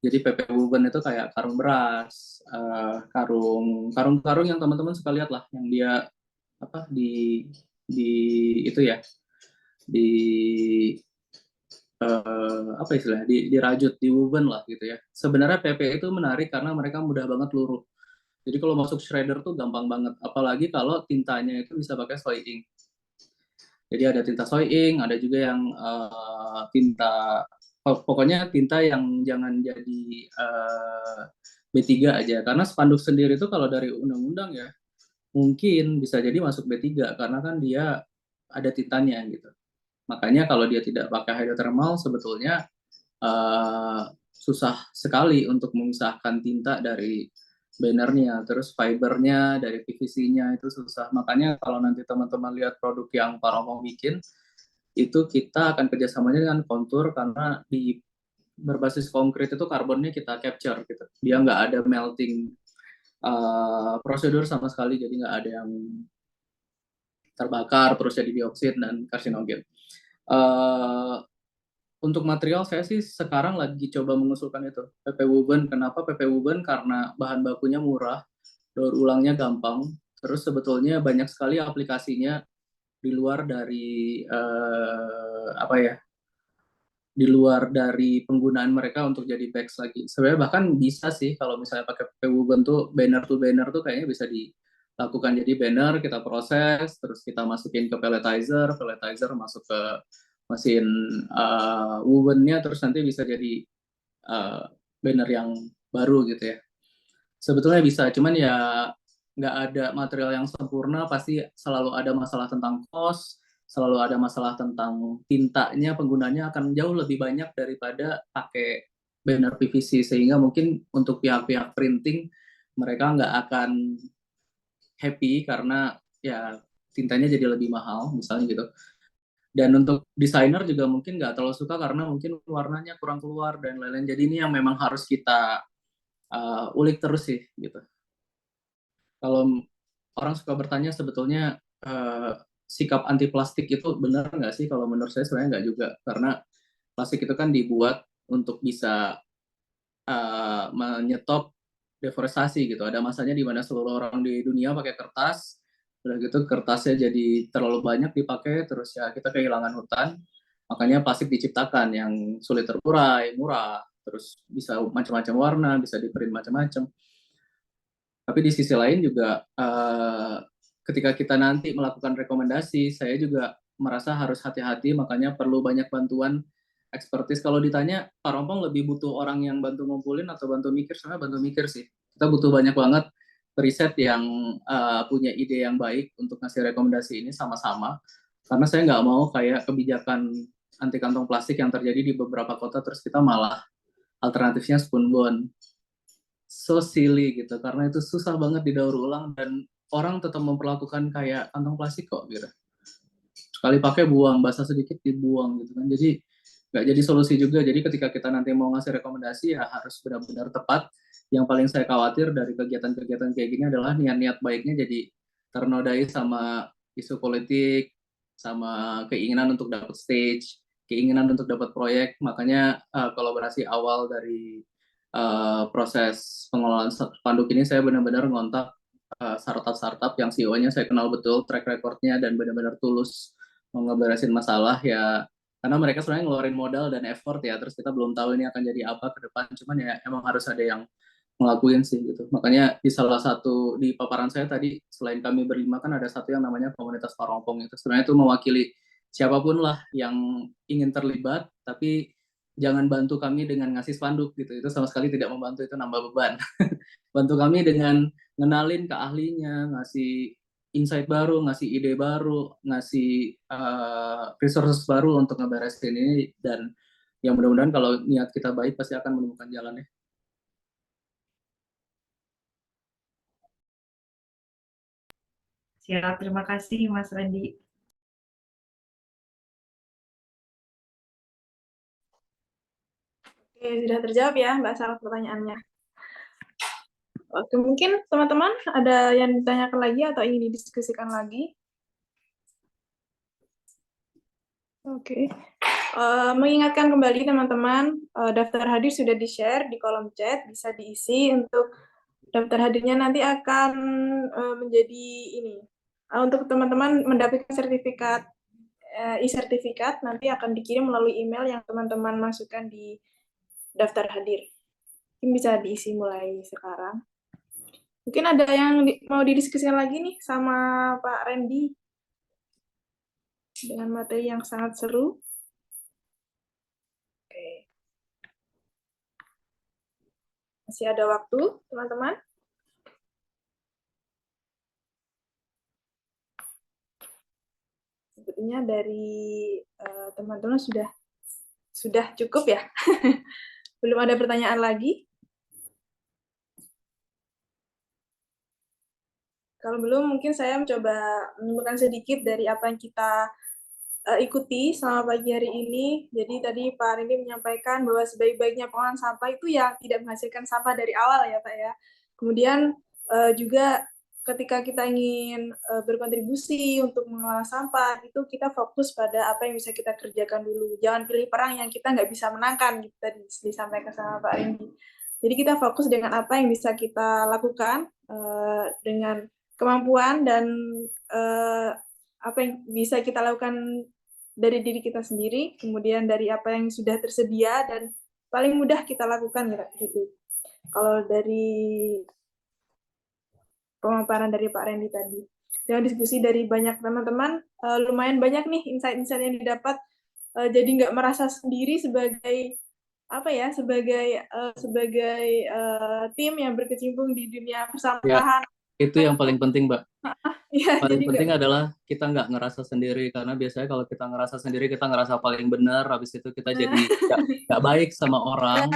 Jadi PP Woven itu kayak karung beras, karung-karung yang teman-teman suka lihat lah, yang dia di itu ya, di istilahnya dirajut, di woven lah gitu ya. Sebenarnya PP itu menarik karena mereka mudah banget luruh. Jadi kalau masuk shredder tuh gampang banget, apalagi kalau tintanya itu bisa pakai soy ink. Jadi ada tinta soy ink, ada juga yang tinta, pokoknya tinta yang jangan jadi B3 aja, karena spanduk sendiri itu kalau dari undang-undang ya mungkin bisa jadi masuk B3 karena kan dia ada tintanya gitu. Makanya kalau dia tidak pakai hydrothermal sebetulnya susah sekali untuk memisahkan tinta dari bannernya, terus fibernya dari PVC-nya itu susah. Makanya kalau nanti teman-teman lihat produk yang Parompong bikin, itu kita akan kerjasamanya dengan kontur, karena di berbasis konkret itu karbonnya kita capture gitu. Dia nggak ada melting prosedur sama sekali, jadi nggak ada yang terbakar terus jadi dioksid dan karsinogen. Untuk material saya sih sekarang lagi coba mengusulkan itu PP Woven. Kenapa PP Woven? Karena bahan bakunya murah, daur ulangnya gampang, terus sebetulnya banyak sekali aplikasinya di luar dari di luar dari penggunaan mereka untuk jadi bags lagi. Sebenarnya bahkan bisa sih kalau misalnya pakai PP Woven tuh banner to banner tuh kayaknya bisa dilakukan jadi banner, kita proses, terus kita masukin ke pelletizer masuk ke mesin wovennya, terus nanti bisa jadi banner yang baru gitu ya. Sebetulnya bisa, cuman ya nggak ada material yang sempurna, pasti selalu ada masalah tentang cost, selalu ada masalah tentang tintanya, penggunanya akan jauh lebih banyak daripada pakai banner PVC, sehingga mungkin untuk pihak-pihak printing mereka nggak akan happy karena ya tintanya jadi lebih mahal, misalnya gitu. Dan untuk desainer juga mungkin nggak terlalu suka karena mungkin warnanya kurang keluar dan lain-lain. Jadi ini yang memang harus kita ulik terus sih gitu. Kalau orang suka bertanya sebetulnya sikap anti plastik itu benar nggak sih? Kalau menurut saya sebenarnya nggak juga, karena plastik itu kan dibuat untuk bisa menyetop deforestasi gitu. Ada masanya di mana seluruh orang di dunia pakai kertas, udah gitu kertasnya jadi terlalu banyak dipakai, terus ya kita kehilangan hutan. Makanya plastik diciptakan yang sulit terurai, murah, terus bisa macam-macam warna, bisa di print macam-macam. Tapi di sisi lain juga ketika kita nanti melakukan rekomendasi, saya juga merasa harus hati-hati, makanya perlu banyak bantuan ekspertis. Kalau ditanya, Pak Rompong lebih butuh orang yang bantu ngumpulin atau bantu mikir? Sebenarnya bantu mikir sih. Kita butuh banyak banget riset yang punya ide yang baik untuk ngasih rekomendasi ini sama-sama. Karena saya nggak mau kayak kebijakan anti kantong plastik yang terjadi di beberapa kota, terus kita malah alternatifnya spoonbone. So silly gitu, karena itu susah banget didaur ulang dan orang tetap memperlakukan kayak kantong plastik kok gitu. Sekali pakai buang, basah sedikit dibuang gitu kan. Jadi nggak jadi solusi juga. Jadi ketika kita nanti mau ngasih rekomendasi ya harus benar-benar tepat. Yang paling saya khawatir dari kegiatan-kegiatan kayak gini adalah niat-niat baiknya jadi ternodai sama isu politik, sama keinginan untuk dapat stage, keinginan untuk dapat proyek. Makanya kolaborasi awal dari proses pengelolaan spanduk ini saya benar-benar ngontak startup-startup yang CEO-nya saya kenal betul, track record-nya dan benar-benar tulus mau ngeberesin masalah ya, karena mereka sebenarnya ngeluarin modal dan effort ya, terus kita belum tahu ini akan jadi apa ke depan, cuman ya emang harus ada yang ngelakuin sih gitu. Makanya di salah satu di paparan saya tadi, selain kami berlima kan ada satu yang namanya komunitas Parompong, itu sebenarnya itu mewakili siapapun lah yang ingin terlibat, tapi jangan bantu kami dengan ngasih spanduk gitu, itu sama sekali tidak membantu, itu nambah beban. Bantu kami dengan ngenalin ke ahlinya, ngasih insight baru, ngasih ide baru, ngasih resources baru untuk ngeberesin ini, dan yang mudah-mudahan kalau niat kita baik pasti akan menemukan jalannya. Siap, terima kasih Mas Randy. Oke, sudah terjawab ya Mbak Sarah pertanyaannya. Oke, mungkin teman-teman ada yang ditanyakan lagi atau ingin didiskusikan lagi? Oke. Mengingatkan kembali teman-teman, daftar hadir sudah di-share di kolom chat, bisa diisi. Untuk daftar hadirnya nanti akan menjadi ini. Untuk teman-teman mendapatkan sertifikat e-sertifikat nanti akan dikirim melalui email yang teman-teman masukkan di daftar hadir. Mungkin bisa diisi mulai sekarang. Mungkin ada yang mau didiskusikan lagi nih sama Pak Randy dengan materi yang sangat seru. Oke. Masih ada waktu, teman-teman. Sepertinya dari teman-teman sudah cukup ya. Belum ada pertanyaan lagi. Kalau belum, mungkin saya mencoba menyimpulkan sedikit dari apa yang kita ikuti selama pagi hari ini. Jadi tadi Pak Randy menyampaikan bahwa sebaik-baiknya pengolahan sampah itu ya tidak menghasilkan sampah dari awal ya Pak ya. Kemudian juga ketika kita ingin berkontribusi untuk mengolah sampah, itu kita fokus pada apa yang bisa kita kerjakan dulu. Jangan pilih perang yang kita nggak bisa menangkan, gitu tadi disampaikan sama Pak Randy. Jadi kita fokus dengan apa yang bisa kita lakukan dengan kemampuan dan apa yang bisa kita lakukan dari diri kita sendiri, kemudian dari apa yang sudah tersedia dan paling mudah kita lakukan gitu. Kalau dari pemaparan dari Pak Randy tadi, dengan diskusi dari banyak teman-teman, lumayan banyak nih insight-insight yang didapat, jadi nggak merasa sendiri sebagai apa ya, sebagai tim yang berkecimpung di dunia Ya, persampahan. itu yang paling penting, Mbak. Ya, Paling jadi penting adalah kita nggak ngerasa sendiri, karena biasanya kalau kita ngerasa sendiri kita ngerasa paling benar, habis itu kita jadi nggak baik sama orang,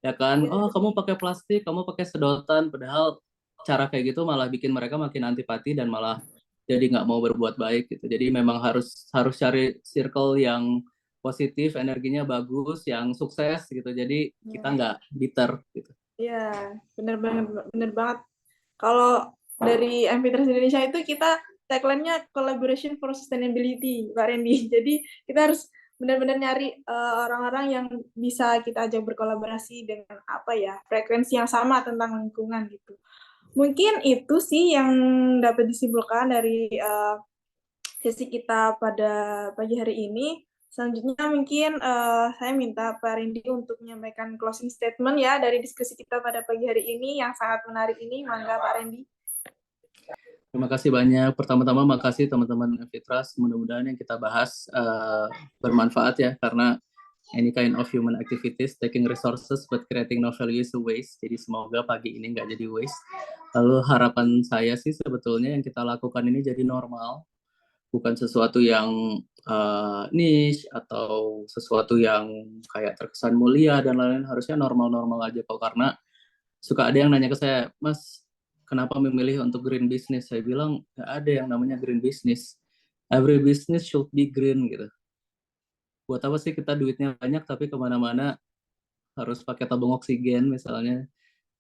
ya kan? Oh, kamu pakai plastik, kamu pakai sedotan, padahal cara kayak gitu malah bikin mereka makin antipati dan malah jadi nggak mau berbuat baik gitu. Jadi memang harus cari circle yang positif, energinya bagus, yang sukses gitu. Jadi kita nggak bitter gitu. Iya, bener banget. Kalau dari Amphitrust Indonesia itu kita tagline-nya collaboration for sustainability, Pak Randy. Jadi kita harus benar-benar nyari orang-orang yang bisa kita ajak berkolaborasi dengan apa ya, frekuensi yang sama tentang lingkungan gitu. Mungkin itu sih yang dapat disimpulkan dari sesi kita pada pagi hari ini. Selanjutnya mungkin saya minta Pak Randy untuk menyampaikan closing statement ya dari diskusi kita pada pagi hari ini yang sangat menarik ini. Mangga Pak Randy. Terima kasih banyak. Pertama-tama makasih teman-teman Amphitrust. Mudah-mudahan yang kita bahas bermanfaat ya, karena any kind of human activities taking resources but creating no value is a waste. Jadi semoga pagi ini nggak jadi waste. Lalu harapan saya sih sebetulnya yang kita lakukan ini jadi normal, bukan sesuatu yang niche atau sesuatu yang kayak terkesan mulia dan lain-lain. Harusnya normal-normal aja kok, karena suka ada yang nanya ke saya, Mas, kenapa memilih untuk green business? Saya bilang, nggak ada yang namanya green business. Every business should be green gitu. Buat apa sih kita duitnya banyak tapi kemana-mana harus pakai tabung oksigen misalnya.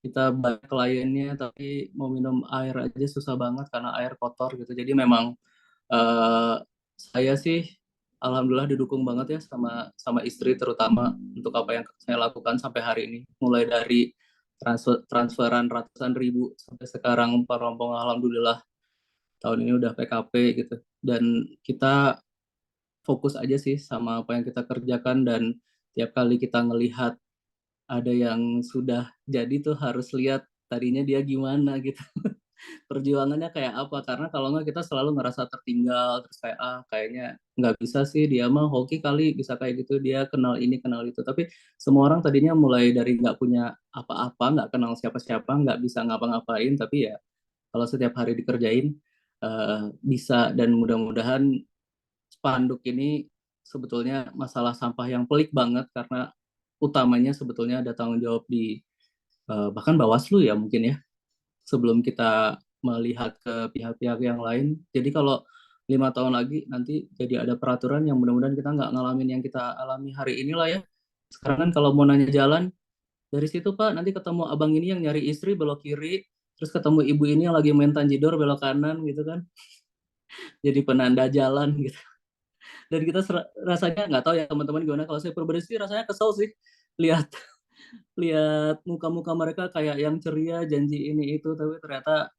Kita banyak kliennya tapi mau minum air aja susah banget karena air kotor gitu. Jadi memang saya sih alhamdulillah didukung banget ya sama istri, terutama untuk apa yang saya lakukan sampai hari ini. Mulai dari transferan ratusan ribu sampai sekarang Pak Rompong alhamdulillah tahun ini udah PKP gitu. Dan kita fokus aja sih sama apa yang kita kerjakan, dan tiap kali kita ngelihat ada yang sudah jadi tuh harus lihat tadinya dia gimana gitu. Perjuangannya kayak apa, karena kalau nggak kita selalu ngerasa tertinggal, terus kayak kayaknya nggak bisa sih, dia mah hoki kali bisa kayak gitu, dia kenal ini kenal itu. Tapi semua orang tadinya mulai dari nggak punya apa-apa, nggak kenal siapa-siapa, nggak bisa ngapa-ngapain, tapi ya kalau setiap hari dikerjain bisa. Dan mudah-mudahan spanduk ini sebetulnya masalah sampah yang pelik banget, karena utamanya sebetulnya ada tanggung jawab di bahkan Bawaslu ya mungkin ya, sebelum kita melihat ke pihak-pihak yang lain. Jadi kalau 5 tahun lagi nanti jadi ada peraturan yang mudah-mudahan kita nggak ngalamin yang kita alami hari inilah ya. Sekarang kan kalau mau nanya jalan, dari situ Pak nanti ketemu abang ini yang nyari istri belok kiri, terus ketemu ibu ini yang lagi main tanjidor belok kanan gitu kan. Jadi penanda jalan gitu. Dan kita rasanya nggak tahu ya teman-teman gimana, kalau saya pribadi sih rasanya kesel sih lihat muka-muka mereka kayak yang ceria janji ini itu, tapi ternyata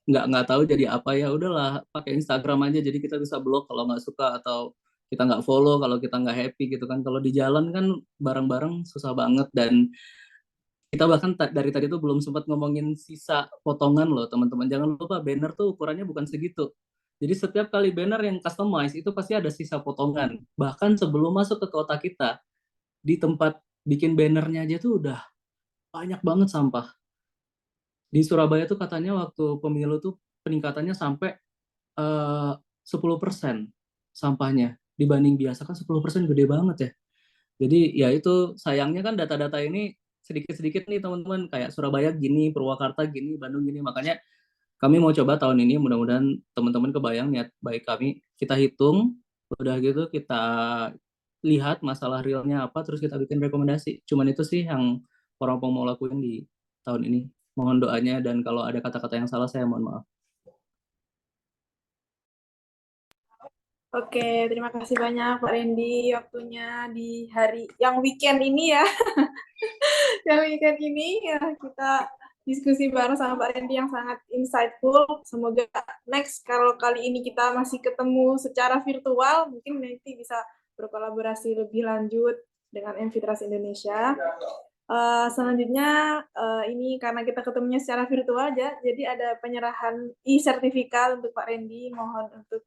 nggak tahu jadi apa. Ya udahlah pakai Instagram aja, jadi kita bisa blok kalau nggak suka, atau kita nggak follow kalau kita nggak happy gitu kan. Kalau di jalan kan bareng-bareng susah banget. Dan kita bahkan dari tadi tuh belum sempat ngomongin sisa potongan loh teman-teman. Jangan lupa banner tuh ukurannya bukan segitu. Jadi setiap kali banner yang customize itu pasti ada sisa potongan. Bahkan sebelum masuk ke kota kita, di tempat bikin bannernya aja tuh udah banyak banget sampah. Di Surabaya tuh katanya waktu pemilu tuh peningkatannya sampai 10% sampahnya dibanding biasa, kan 10% gede banget ya. Jadi ya itu sayangnya kan data-data ini sedikit-sedikit nih teman-teman, kayak Surabaya gini, Purwakarta gini, Bandung gini. Makanya kami mau coba tahun ini, mudah-mudahan teman-teman kebayang niat baik kami, kita hitung, udah gitu kita lihat masalah realnya apa, terus kita bikin rekomendasi. Cuman itu sih yang orang mau lakuin di tahun ini. Mohon doanya, dan kalau ada kata-kata yang salah saya mohon maaf. Oke, terima kasih banyak Pak Randy waktunya di hari yang weekend ini ya. Yang weekend ini ya kita diskusi bareng sama Pak Randy yang sangat insightful. Semoga next kalau kali ini kita masih ketemu secara virtual, mungkin nanti bisa berkolaborasi lebih lanjut dengan Amphitrust Indonesia. Selanjutnya ini karena kita ketemunya secara virtual aja, jadi ada penyerahan e-sertifikat untuk Pak Randy, mohon untuk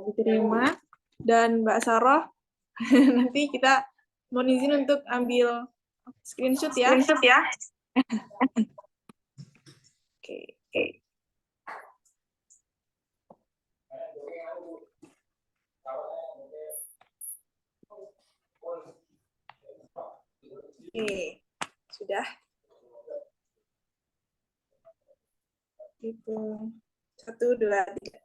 diterima. Dan Mbak Saroh, nanti kita Mohon izin untuk ambil screenshot ya. Oke. Oke, sudah. Hitung 1, 2, 3.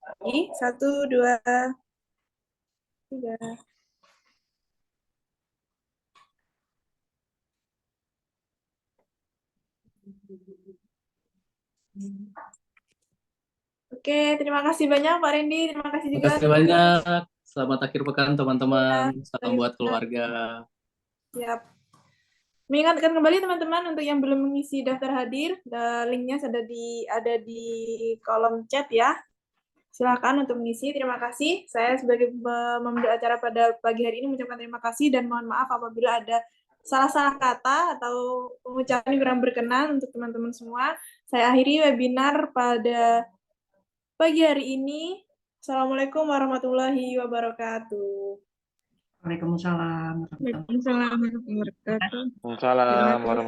Lagi 1, 2, 3. Oke, terima kasih banyak Pak Randy. Terima kasih Terima juga. kasih banyak. Selamat akhir pekan teman-teman. Salam buat keluarga. Siap. Mengingatkan kembali teman-teman untuk yang belum mengisi daftar hadir, linknya ada di kolom chat ya. Silakan untuk mengisi. Terima kasih. Saya sebagai pembawa acara pada pagi hari ini mengucapkan terima kasih dan mohon maaf apabila ada salah-salah kata atau pengucapan yang kurang berkenan untuk teman-teman semua. Saya akhiri webinar pada pagi hari ini. Assalamualaikum warahmatullahi wabarakatuh. Waalaikumsalam warahmatullahi wabarakatuh. Waalaikumsalam warahmatullahi wabarakatuh. Waalaikumsalam warahmatullahi